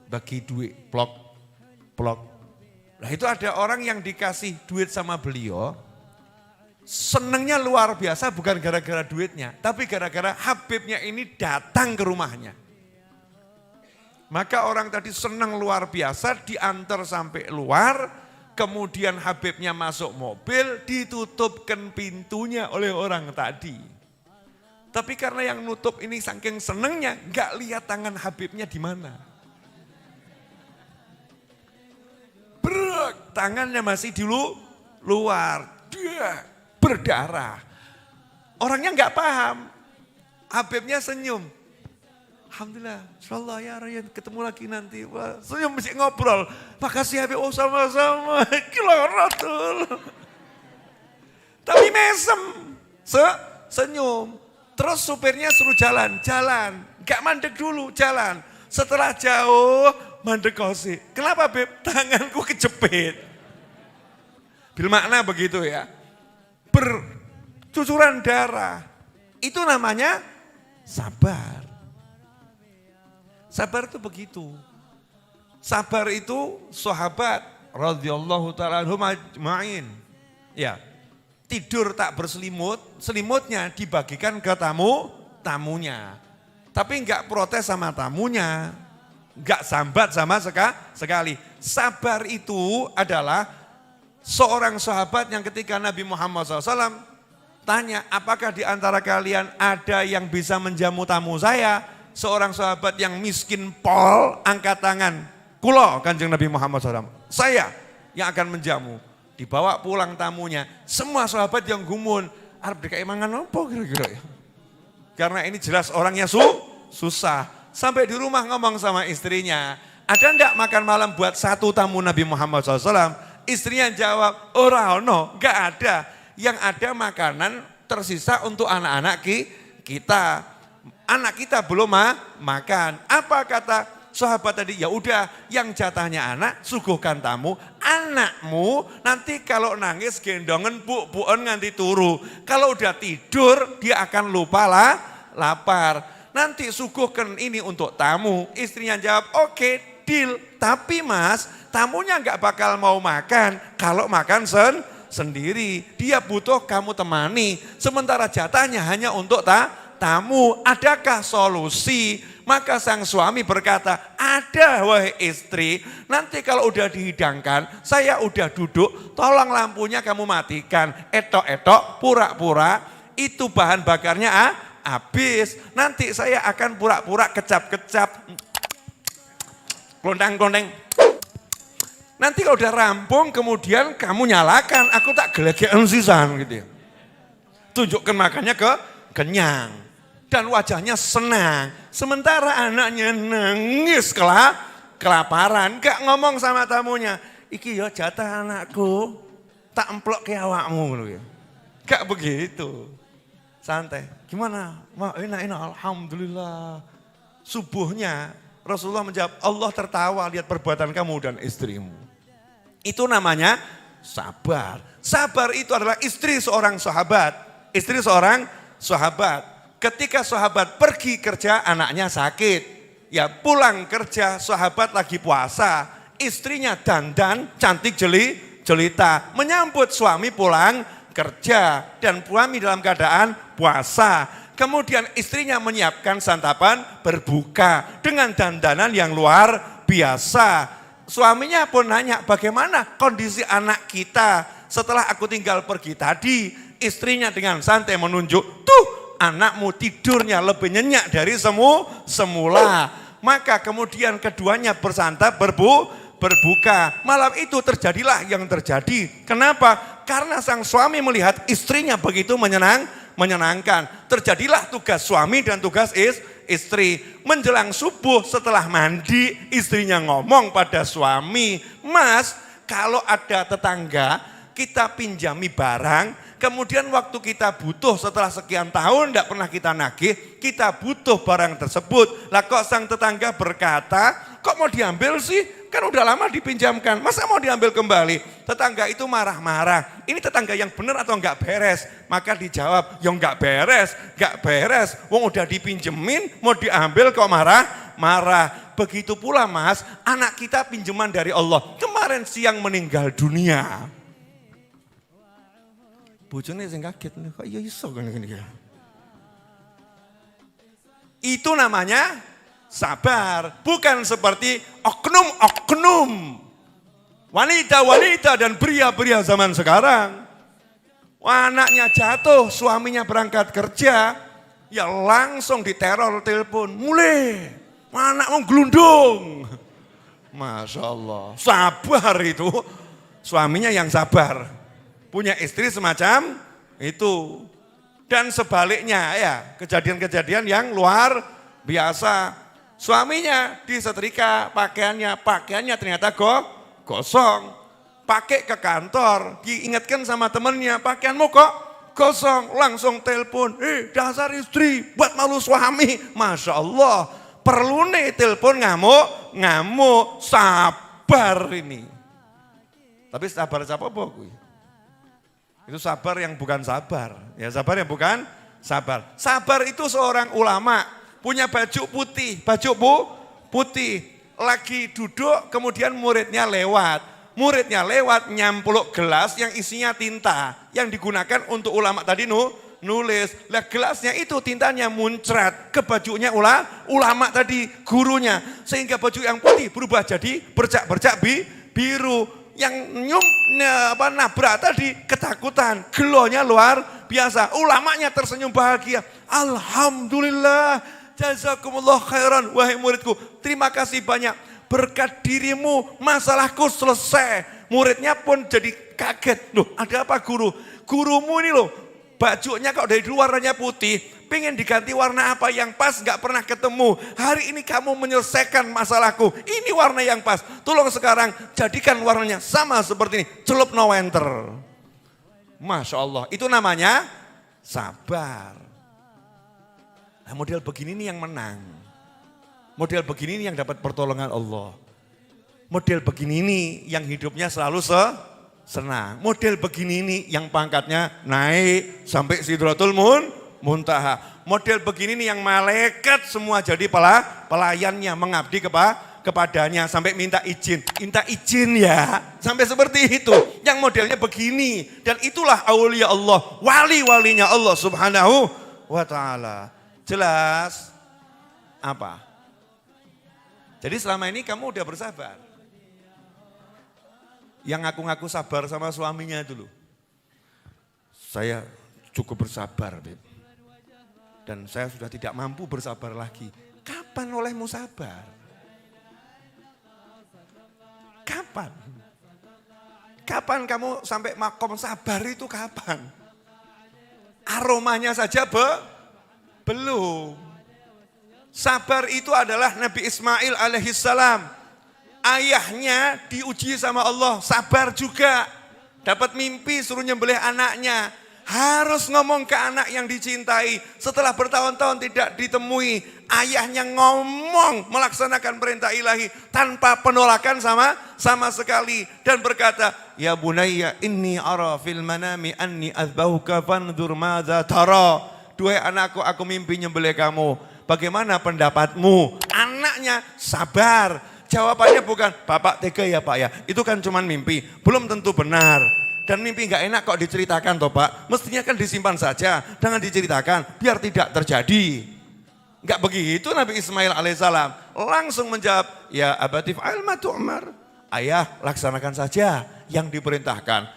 bagi duit, plok. Nah itu ada orang yang dikasih duit sama beliau, senengnya luar biasa bukan gara-gara duitnya, tapi gara-gara Habibnya ini datang ke rumahnya. Maka orang tadi senang luar biasa, diantar sampai luar. Kemudian Habibnya masuk mobil, ditutupkan pintunya oleh orang tadi. Tapi karena yang nutup ini saking senengnya, gak lihat tangan Habibnya di mana. Brek, tangannya masih di luar, dia berdarah. Orangnya gak paham, Habibnya senyum. Alhamdulillah, insyaAllah ya Ryan, ketemu lagi nanti. Wah, senyum mesti ngobrol. Makasih Habib, oh sama-sama, kiloratul. Tapi mesem, senyum. Terus supirnya suruh jalan. Gak mandek dulu, jalan. Setelah jauh, mandek kosi. Kenapa Beb? Tanganku kejepit. Bil makna begitu ya. Bercucuran darah. Itu namanya sabar. Sabar itu begitu. Sabar itu sahabat radhiyallahu ta'ala anhum ajma'in. Ya. Tidur tak berselimut, selimutnya dibagikan ke tamunya. Tapi enggak protes sama tamunya, enggak sambat sama sekali. Sabar itu adalah seorang sahabat yang ketika Nabi Muhammad SAW tanya, apakah di antara kalian ada yang bisa menjamu tamu saya? Seorang sahabat yang miskin pol, angkat tangan. Kulo Kanjeng Nabi Muhammad SAW, saya yang akan menjamu. Dibawa pulang tamunya, semua sahabat yang gumun, arep dikai mangan apa kira-kira ya. Karena ini jelas orangnya susah. Sampai di rumah ngomong sama istrinya, ada enggak makan malam buat satu tamu Nabi Muhammad SAW? Istrinya jawab, ora ono, enggak ada. Yang ada makanan tersisa untuk anak-anak kita. Anak kita belum makan. Apa kata sahabat tadi? Ya udah, yang jatahnya anak suguhkan tamu. Anakmu nanti kalau nangis gendongan bu-buan nganti turu. Kalau udah tidur dia akan lupa lapar. Nanti suguhkan ini untuk tamu. Istrinya jawab, oke, deal. Tapi mas, tamunya nggak bakal mau makan kalau makan sendiri. Dia butuh kamu temani. Sementara jatahnya hanya untuk tamu. Adakah solusi? Maka sang suami berkata, ada wahai istri, nanti kalau udah dihidangkan, saya udah duduk, tolong lampunya kamu matikan. Etok-etok, pura-pura, itu bahan bakarnya habis. Nanti saya akan pura-pura kecap-kecap, klondang-klondeng. Nanti kalau udah rampung, kemudian kamu nyalakan, aku tak gelegean sisan gitu ya. Tunjukkan makannya kenyang. Dan wajahnya senang. Sementara anaknya nangis kelaparan. Gak ngomong sama tamunya. Iki ya jatah anakku. Tak emplok ke awakmu. Gak begitu. Santai. Gimana? Enak. Alhamdulillah. Subuhnya Rasulullah menjawab, Allah tertawa lihat perbuatan kamu dan istrimu. Itu namanya sabar. Sabar itu adalah istri seorang sahabat. Istri seorang sahabat. Ketika sahabat pergi kerja, anaknya sakit. Ya pulang kerja, sahabat lagi puasa. Istrinya dandan, cantik jelita. Menyambut suami pulang kerja. Dan suami dalam keadaan puasa. Kemudian istrinya menyiapkan santapan berbuka. Dengan dandanan yang luar biasa. Suaminya pun nanya, bagaimana kondisi anak kita setelah aku tinggal pergi tadi. Istrinya dengan santai menunjuk, tuh. Anakmu tidurnya lebih nyenyak dari semula. Maka kemudian keduanya bersantap berbuka. Malam itu terjadilah yang terjadi. Kenapa? Karena sang suami melihat istrinya begitu menyenangkan. Terjadilah tugas suami dan tugas istri. Menjelang subuh setelah mandi, istrinya ngomong pada suami, Mas, kalau ada tetangga kita pinjami barang, kemudian waktu kita butuh setelah sekian tahun tidak pernah kita nagih, kita butuh barang tersebut. Lah kok sang tetangga berkata, kok mau diambil sih? Kan udah lama dipinjamkan, masa mau diambil kembali? Tetangga itu marah-marah, ini tetangga yang benar atau enggak beres? Maka dijawab, ya enggak beres. Wong udah dipinjemin, mau diambil kok marah. Begitu pula mas, anak kita pinjaman dari Allah. Kemarin siang meninggal dunia. Bojone sing kaget, kok iya iso gini. Itu namanya sabar, bukan seperti oknum-oknum. Wanita-wanita dan pria-pria zaman sekarang. Anaknya jatuh, suaminya berangkat kerja. Ya langsung diteror telepon, mulai anakmu gelundung. Masya Allah, sabar itu. Suaminya yang sabar, punya istri semacam itu. Dan sebaliknya ya, kejadian-kejadian yang luar biasa. Suaminya disetrika pakaiannya ternyata gosong. Pakai ke kantor, diingatkan sama temennya, pakaianmu kok gosong. Langsung telepon, dasar istri buat malu suami. Masya Allah, perlu nih telepon ngamuk, sabar ini. Tapi sabar siapa boku? Itu sabar yang bukan sabar. Ya sabar yang bukan sabar. Sabar itu seorang ulama punya baju putih, putih. Lagi duduk kemudian muridnya lewat. Muridnya lewat nyampluk gelas yang isinya tinta. Yang digunakan untuk ulama tadi nulis. Lah gelasnya itu tintanya muncrat ke bajunya ulama tadi, gurunya. Sehingga baju yang putih berubah jadi bercak-bercak biru. Yang nabrak tadi ketakutan, gelonya luar biasa. Ulamanya tersenyum bahagia. Alhamdulillah, jazakumullah khairan, wahai muridku. Terima kasih banyak. Berkat dirimu masalahku selesai. Muridnya pun jadi kaget. Loh, ada apa guru? Gurumu ini loh, bajunya kok dari luar warnanya putih, pengen diganti warna apa yang pas, gak pernah ketemu. Hari ini kamu menyelesaikan masalahku. Ini warna yang pas. Tolong sekarang jadikan warnanya sama seperti ini. Celup no enter. Masya Allah, itu namanya sabar. Nah, model begini nih yang menang. Model begini nih yang dapat pertolongan Allah. Model begini nih yang hidupnya selalu senang. Model begini nih yang pangkatnya naik sampai Sidratul Muntaha. Model begini nih yang malaikat semua jadi pelayannya, mengabdi kepadanya sampai minta izin ya. Sampai seperti itu. Yang modelnya begini. Dan itulah aulia Allah, wali-walinya Allah Subhanahu wa ta'ala. Jelas? Apa? Jadi selama ini kamu udah bersabar. Yang ngaku-ngaku sabar sama suaminya itu loh. Saya cukup bersabar, Beb. Dan saya sudah tidak mampu bersabar lagi. Kapan olehmu sabar? Kapan? Kapan kamu sampai makom sabar itu kapan? Aromanya saja belum. Sabar itu adalah Nabi Ismail alaihissalam. Ayahnya diuji sama Allah, sabar juga. Dapat mimpi suruh nyembelih anaknya. Harus ngomong ke anak yang dicintai. Setelah bertahun-tahun tidak ditemui, ayahnya ngomong melaksanakan perintah ilahi tanpa penolakan sama sekali. Dan berkata, ya bunayya inni ara fil manami anni azbahuka fanzur madza tara. Duhai anakku, aku mimpi nyembelih kamu. Bagaimana pendapatmu? Anaknya sabar. Jawabannya bukan, Bapak tega ya Pak ya. Itu kan cuma mimpi, belum tentu benar. Dan mimpi gak enak kok diceritakan toh Pak. Mestinya kan disimpan saja, jangan diceritakan biar tidak terjadi. Gak begitu Nabi Ismail alaihissalam. Langsung menjawab, ya abatif alma tu'mar. Ayah laksanakan saja yang diperintahkan.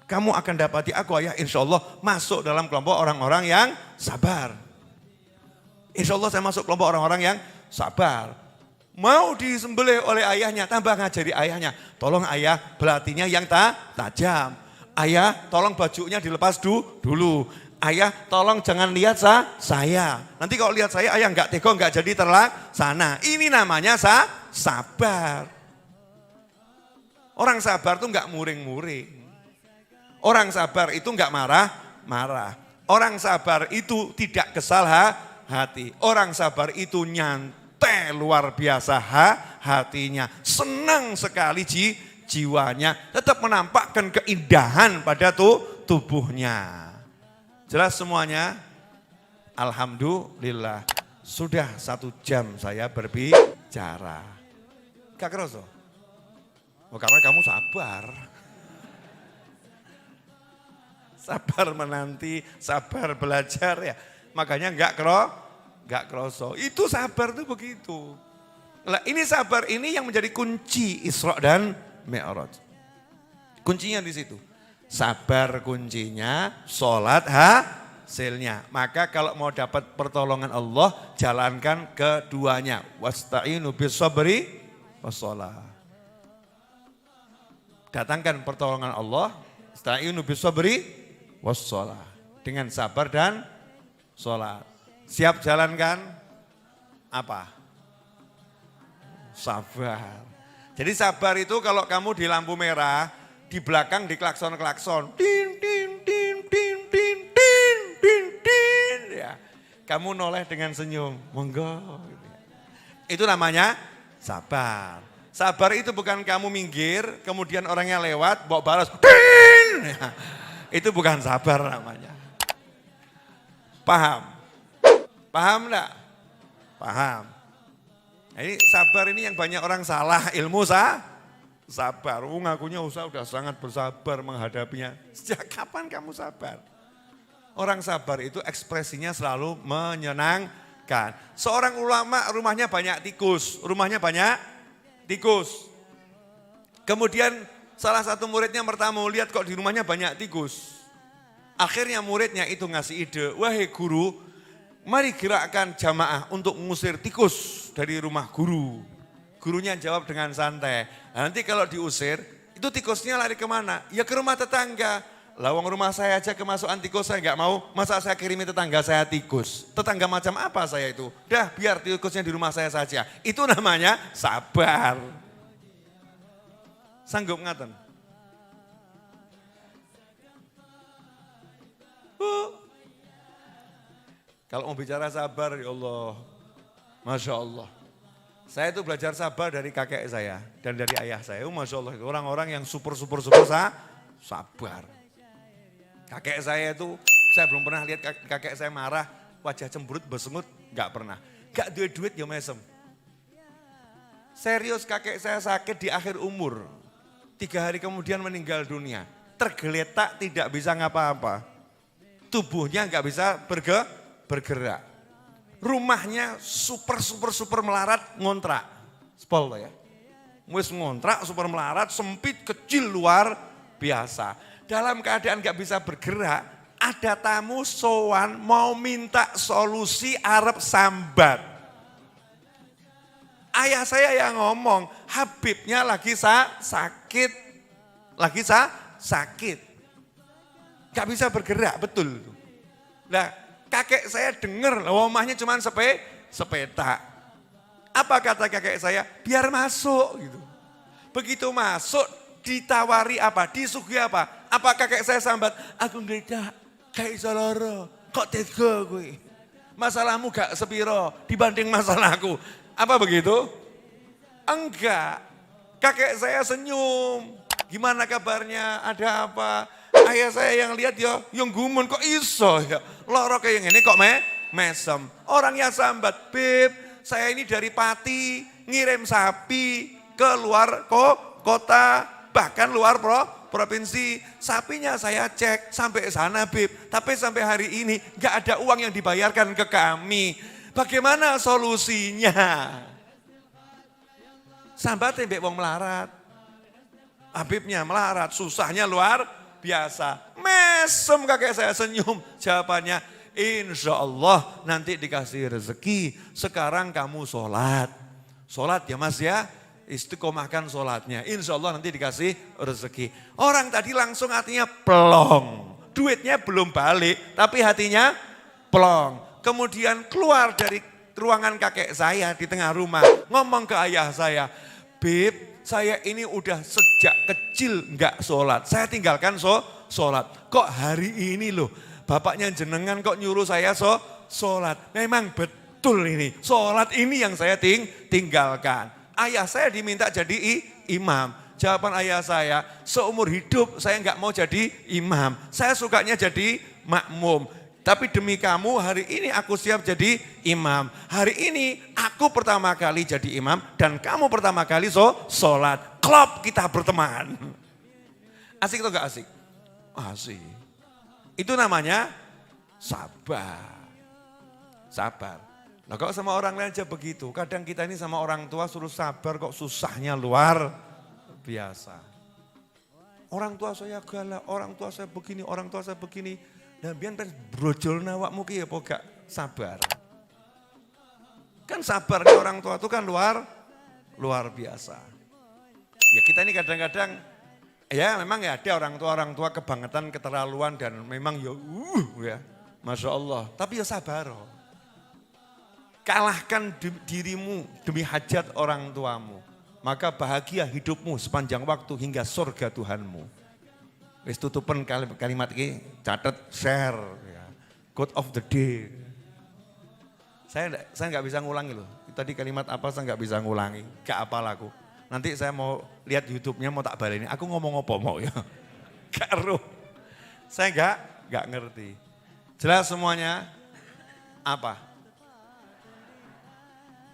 Kamu akan dapati aku ayah insya Allah masuk dalam kelompok orang-orang yang sabar. Insya Allah saya masuk kelompok orang-orang yang sabar. Mau disembelih oleh ayahnya, tambah ngajari ayahnya. Tolong ayah belatinya yang tajam. Ayah tolong bajunya dilepas dulu. Ayah tolong jangan lihat saya. Nanti kalau lihat saya ayah nggak tega, nggak jadi terlaksana. Ini namanya sabar. Orang sabar tuh nggak muring-muring. Orang sabar itu nggak marah-marah. Orang sabar itu tidak kesal hati. Orang sabar itu nyantai luar biasa hatinya. Senang sekali jiwanya. Tetap menampakkan keindahan pada tubuhnya. Jelas semuanya? Alhamdulillah. Sudah 1 jam saya berbicara. Gak kerasa? Oh, karena kamu sabar. Sabar menanti, sabar belajar ya. Makanya enggak kroso. Itu sabar tuh begitu. Nah, ini sabar ini yang menjadi kunci Isra dan Mi'raj. Kuncinya di situ. Sabar kuncinya, sholat hasilnya. Maka kalau mau dapat pertolongan Allah, jalankan keduanya. Wasta'inu bis sabri wassalah. Datangkan pertolongan Allah, wasta'inu bis sabri wassalah. Dengan sabar dan sholat. Siap jalankan apa? Sabar. Jadi sabar itu kalau kamu di lampu merah, di belakang di klakson-klakson. Tin, tin, tin, tin, tin, tin, tin, tin. Ya. Kamu noleh dengan senyum. Monggo. Itu namanya sabar. Sabar itu bukan kamu minggir, kemudian orangnya lewat, bawa balas. Tin. Ya. Itu bukan sabar namanya. Paham? Paham enggak? Paham. Nah, ini sabar ini yang banyak orang salah ilmu sabar. Ngakunya udah sangat bersabar menghadapinya. Sejak kapan kamu sabar? Orang sabar itu ekspresinya selalu menyenangkan. Seorang ulama rumahnya banyak tikus. Kemudian salah satu muridnya bertamu, lihat kok di rumahnya banyak tikus. Akhirnya muridnya itu ngasih ide, wahai guru, mari gerakkan jamaah untuk mengusir tikus dari rumah guru. Gurunya jawab dengan santai, nanti kalau diusir, itu tikusnya lari kemana? Ya ke rumah tetangga. Lawang rumah saya aja kemasukan tikus saya nggak mau, masa saya kirimi tetangga saya tikus? Tetangga macam apa saya itu? Dah biar tikusnya di rumah saya saja. Itu namanya sabar. Sanggup ngaten? Kalau mau bicara sabar, ya Allah, Masya Allah. Saya itu belajar sabar dari kakek saya dan dari ayah saya. Masya Allah, orang-orang yang super sabar. Kakek saya itu, saya belum pernah lihat kakek saya marah, wajah cemberut, bersengut, gak pernah. Gak duit ya mesem. Serius kakek saya sakit di akhir umur. 3 hari kemudian meninggal dunia. Tergeletak tidak bisa ngapa-apa. Tubuhnya gak bisa bergerak. Rumahnya super melarat ngontrak. Spol ya. Wis ngontrak super melarat, sempit, kecil, luar biasa. Dalam keadaan gak bisa bergerak, ada tamu sowan mau minta solusi arep sambat. Ayah saya yang ngomong, Habibnya lagi sakit. Gak bisa bergerak, betul. Nah, kakek saya dengar, rumahnya cuma sepeta. Apa kata kakek saya? Biar masuk gitu. Begitu masuk, ditawari apa? Disuguhi apa? Apa kakek saya sambat? Aku nggak kayak isoloro, kok tega gue. Masalahmu gak sepiro dibanding masalahku. Apa begitu? Enggak. Kakek saya senyum. Gimana kabarnya? Ada apa? Ayah saya yang lihat ya, yang gumun kok iso ya. Loro kayak ini kok mesem. Orang yang sambat, Beb, saya ini dari Pati, ngirim sapi ke luar kota, bahkan luar provinsi. Sapinya saya cek sampai sana, Beb. Tapi sampai hari ini gak ada uang yang dibayarkan ke kami. Bagaimana solusinya? Sambat tembek wong melarat. Habibnya melarat, susahnya luar biasa. Mesem kakek saya senyum. Jawabannya, insya Allah nanti dikasih rezeki. Sekarang kamu sholat. Sholat ya mas ya. Istiqomahkan sholatnya. Insya Allah nanti dikasih rezeki. Orang tadi langsung hatinya plong. Duitnya belum balik tapi hatinya plong. Kemudian keluar dari ruangan kakek saya di tengah rumah. Ngomong ke ayah saya, Beb, saya ini udah sejak kecil enggak sholat. Saya tinggalkan sholat. Kok hari ini loh, bapaknya jenengan kok nyuruh saya sholat. Memang betul ini, sholat ini yang saya tinggalkan. Ayah saya diminta jadi imam. Jawaban ayah saya, seumur hidup saya enggak mau jadi imam. Saya sukanya jadi makmum. Tapi demi kamu hari ini aku siap jadi imam. Hari ini aku pertama kali jadi imam dan kamu pertama kali sholat. Klop kita berteman. Asik atau gak asik? Asik. Itu namanya sabar. Sabar. Nah kalau sama orang lain aja begitu. Kadang kita ini sama orang tua suruh sabar kok susahnya luar biasa. Orang tua saya galak, orang tua saya begini, orang tua saya begini. Nah biyen brojol awakmu ki apa gak sabar? Kan sabarnya orang tua itu kan luar biasa. Ya kita ini kadang-kadang ya memang ya ada orang tua kebangetan, keterlaluan dan memang ya Masya Allah. Tapi ya sabar. Kalahkan dirimu demi hajat orang tuamu. Maka bahagia hidupmu sepanjang waktu hingga surga Tuhanmu. Wis tutupan kalimat ini, catat, share. Ya. Quote of the day. Saya nggak bisa ngulangi loh. Tadi kalimat apa saya nggak bisa ngulangi. Gak apal aku. Nanti saya mau lihat YouTube-nya mau tak balik ini. Aku ngomong apa mau ya. Gak roh. Saya nggak ngerti. Jelas semuanya apa?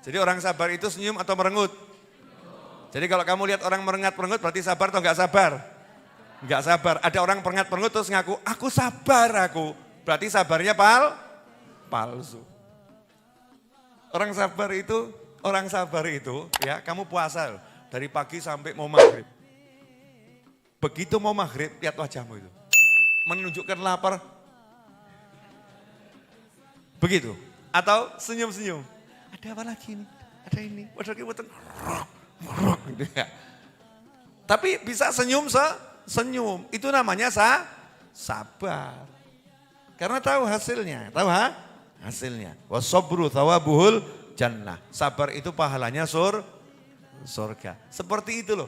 Jadi orang sabar itu senyum atau merengut? Jadi kalau kamu lihat orang merengut berarti sabar atau enggak sabar? Enggak sabar. Ada orang merengut terus ngaku, aku sabar aku. Berarti sabarnya palsu. Orang sabar itu ya kamu puasa dari pagi sampai mau maghrib. Begitu mau maghrib lihat wajahmu itu. Menunjukkan lapar. Begitu. Atau senyum-senyum. Ada apa lagi ini? Ada ini. Gitu ya. Tapi bisa senyum. Itu namanya sabar. Karena tahu hasilnya. Hasilnya. Wasabru thawabuhul jannah. Sabar itu pahalanya surga. Seperti itu loh.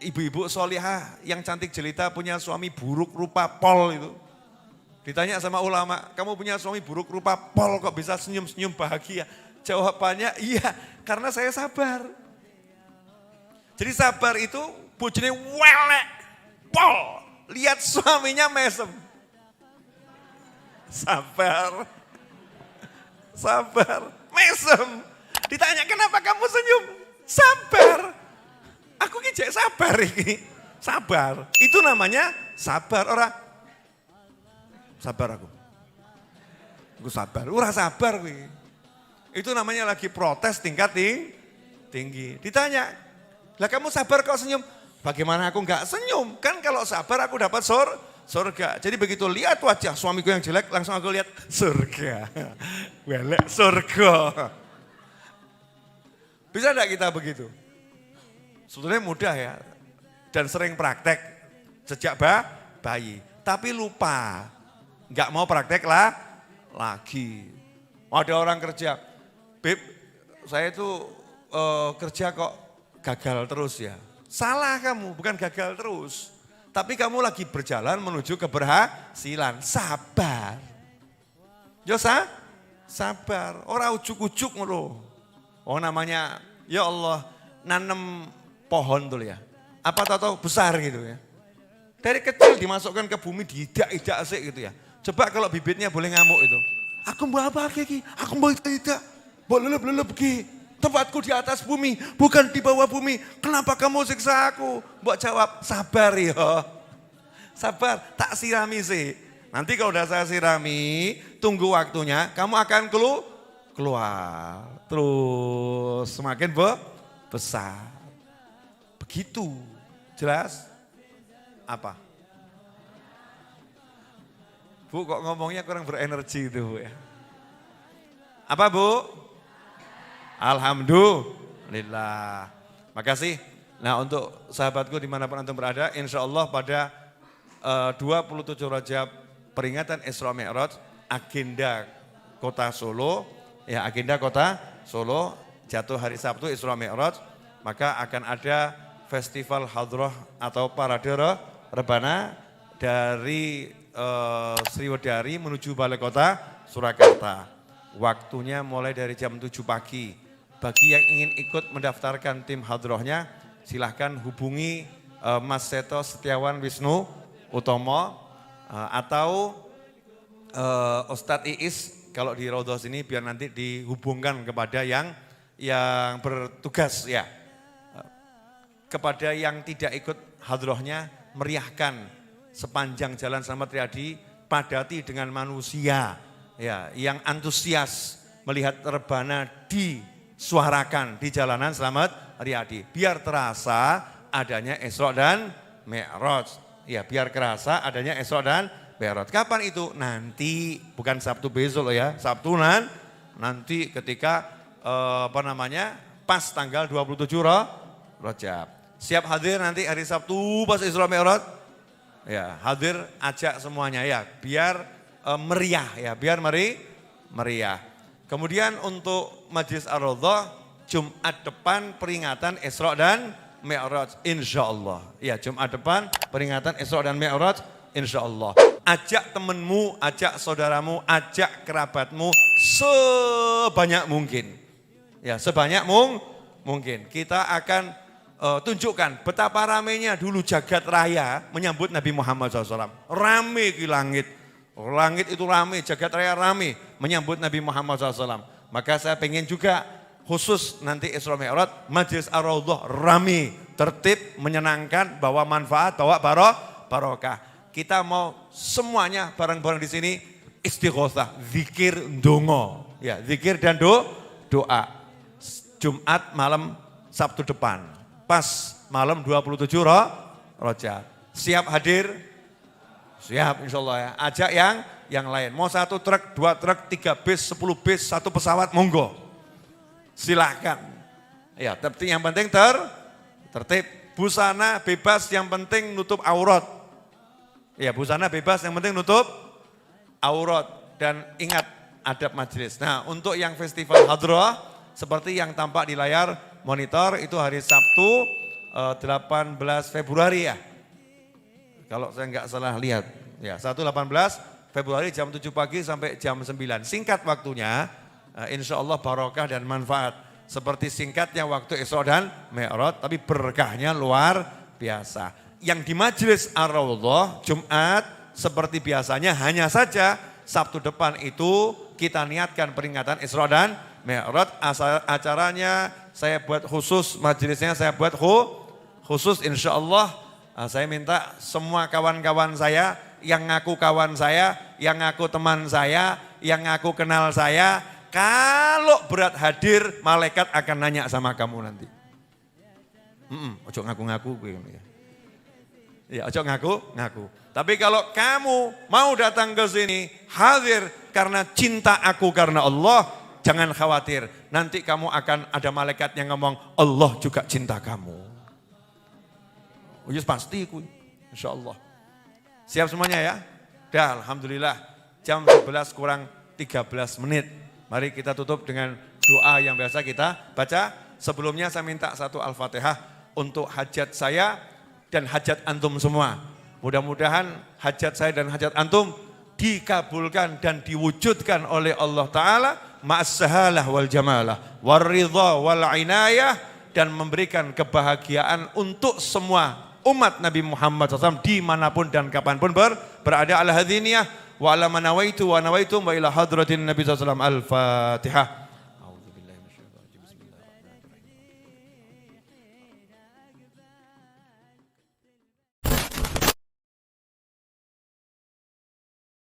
Ibu-ibu solihah yang cantik jelita punya suami buruk rupa pol itu. Ditanya sama ulama, kamu punya suami buruk rupa pol kok bisa senyum-senyum bahagia? Jawabannya iya, karena saya sabar. Jadi sabar itu bojone welek, pol, lihat suaminya mesem. Sabar, mesem. Ditanya kenapa kamu senyum? Sabar. Aku ki jek sabar iki. Sabar. Itu namanya sabar ora. Sabar aku. Aku sabar, ora sabar kuwi. Itu namanya lagi protes tingkat tinggi. Ditanya, lah kamu sabar kok senyum? Bagaimana aku enggak senyum? Kan kalau sabar aku dapat surga. Jadi begitu lihat wajah suamiku yang jelek, langsung aku lihat surga. Welek surga. Bisa enggak kita begitu? Sebetulnya mudah ya. Dan sering praktek sejak bayi. Tapi lupa, enggak mau praktek lagi. Ada orang kerja, Beb, saya itu kerja kok gagal terus ya. Salah kamu, bukan gagal terus. Tapi kamu lagi berjalan menuju keberhasilan. Sabar. Yo sabar. Orang ujuk-ujuk ngono. Oh namanya, ya Allah, nanem pohon tuh ya. Apa tahu besar gitu ya. Dari kecil dimasukkan ke bumi, diidak-idak asik gitu ya. Coba kalau bibitnya boleh ngamuk itu. Aku mau apa ki? Aku mau tidak. Boleh-boleh ki. Tempatku di atas bumi, bukan di bawah bumi. Kenapa kamu siksa aku? Mbok jawab, sabar ya. Sabar, tak sirami sih. Nanti kalau udah saya sirami, tunggu waktunya, kamu akan keluar. Terus semakin besar. Begitu, jelas? Apa? Bu kok ngomongnya kurang berenergi itu Bu ya. Apa Bu? Alhamdulillah. Makasih. Nah untuk sahabatku dimanapun antum berada, insya Allah pada 27 Rajab peringatan Isra Mi'raj, agenda kota Solo, ya agenda kota Solo jatuh hari Sabtu Isra Mi'raj, maka akan ada festival hadroh atau parade rebana dari Sriwedari menuju Balai Kota Surakarta. Waktunya mulai dari jam 7 pagi. Bagi yang ingin ikut mendaftarkan tim hadrohnya, silahkan hubungi Mas Seto Setiawan Wisnu Utomo atau Ustadz Iis kalau di Raudhah sini biar nanti dihubungkan kepada yang bertugas ya. Kepada yang tidak ikut hadrohnya, meriahkan sepanjang jalan Slamet Riyadi, padati dengan manusia ya yang antusias melihat rebana disuarakan di jalanan Slamet Riyadi. Biar terasa adanya Isra dan Mi'raj. Ya, biar kerasa adanya Isra dan Mi'raj. Kapan itu? Nanti, bukan Sabtu besok loh ya. Sabtu nanti ketika pas tanggal 27 Rajab. Siap hadir nanti hari Sabtu pas Isra Mi'raj? Ya, hadir ajak semuanya ya, biar meriah ya, biar meriah. Kemudian untuk Majlis Ar-Raudhah Jumat depan peringatan Isra dan Mi'raj insyaallah. Ya, Jumat depan peringatan Isra dan Mi'raj insyaallah. Ajak temenmu, ajak saudaramu, ajak kerabatmu sebanyak mungkin. Ya, sebanyak mungkin. Kita akan tunjukkan betapa ramenya dulu jagat raya menyambut Nabi Muhammad SAW. Rame di langit. Langit itu rame, jagat raya rame menyambut Nabi Muhammad SAW. Maka saya pengen juga khusus nanti Isra Mi'raj, Majlis Ar-Raudhah rame, tertib, menyenangkan, bawa manfaat, bawa barokah. Kita mau semuanya bareng-bareng di sini istighotsah, zikir, ndonga. Ya, zikir dan doa. Jumat malam Sabtu depan. Pas malam 27 Rajab. Siap hadir? Siap insyaallah ya. Ajak yang lain. Mau 1 truk, 2 truk, 3 bis, 10 bis, 1 pesawat, monggo. Silahkan. Ya, tapi yang penting tertib. Busana bebas, yang penting nutup aurat. Ya, busana bebas, yang penting nutup aurat. Dan ingat adab majelis. Nah, untuk yang festival hadrah, seperti yang tampak di layar monitor, itu hari Sabtu 18 Februari ya. Kalau saya nggak salah lihat. Ya, 18 Februari jam 7 pagi sampai jam 9. Singkat waktunya, insya Allah barokah dan manfaat. Seperti singkatnya waktu Isra dan Mi'raj, tapi berkahnya luar biasa. Yang di Majlis Ar-Raudhah Jumat seperti biasanya, hanya saja Sabtu depan itu kita niatkan peringatan Isra dan Mi'raj. Acaranya saya buat khusus, majelisnya saya buat khusus insya Allah. Saya minta semua kawan-kawan saya, yang ngaku kawan saya, yang ngaku teman saya, yang ngaku kenal saya, kalau berat hadir, malaikat akan nanya sama kamu nanti. Ojo ngaku-ngaku gue ya. Ya, ojo ngaku. Tapi kalau kamu mau datang ke sini, hadir karena cinta aku karena Allah, jangan khawatir. Nanti kamu akan ada malaikat yang ngomong, Allah juga cinta kamu. Oh yes, pasti ku, insya Allah. Siap semuanya ya? Dah, alhamdulillah. Jam 11 kurang 13 menit. Mari kita tutup dengan doa yang biasa kita baca. Sebelumnya saya minta 1 Al-Fatihah untuk hajat saya dan hajat antum semua. Mudah-mudahan hajat saya dan hajat antum dikabulkan dan diwujudkan oleh Allah Ta'ala ma'as-sahalah wal jamalah warridha wal inayah, dan memberikan kebahagiaan untuk semua umat Nabi Muhammad SAW dimanapun dan kapanpun berada. Ala hadhiniyah wa ala manawaitu wa nawaitu wa ila hadratin Nabi SAW. Al-Fatihah.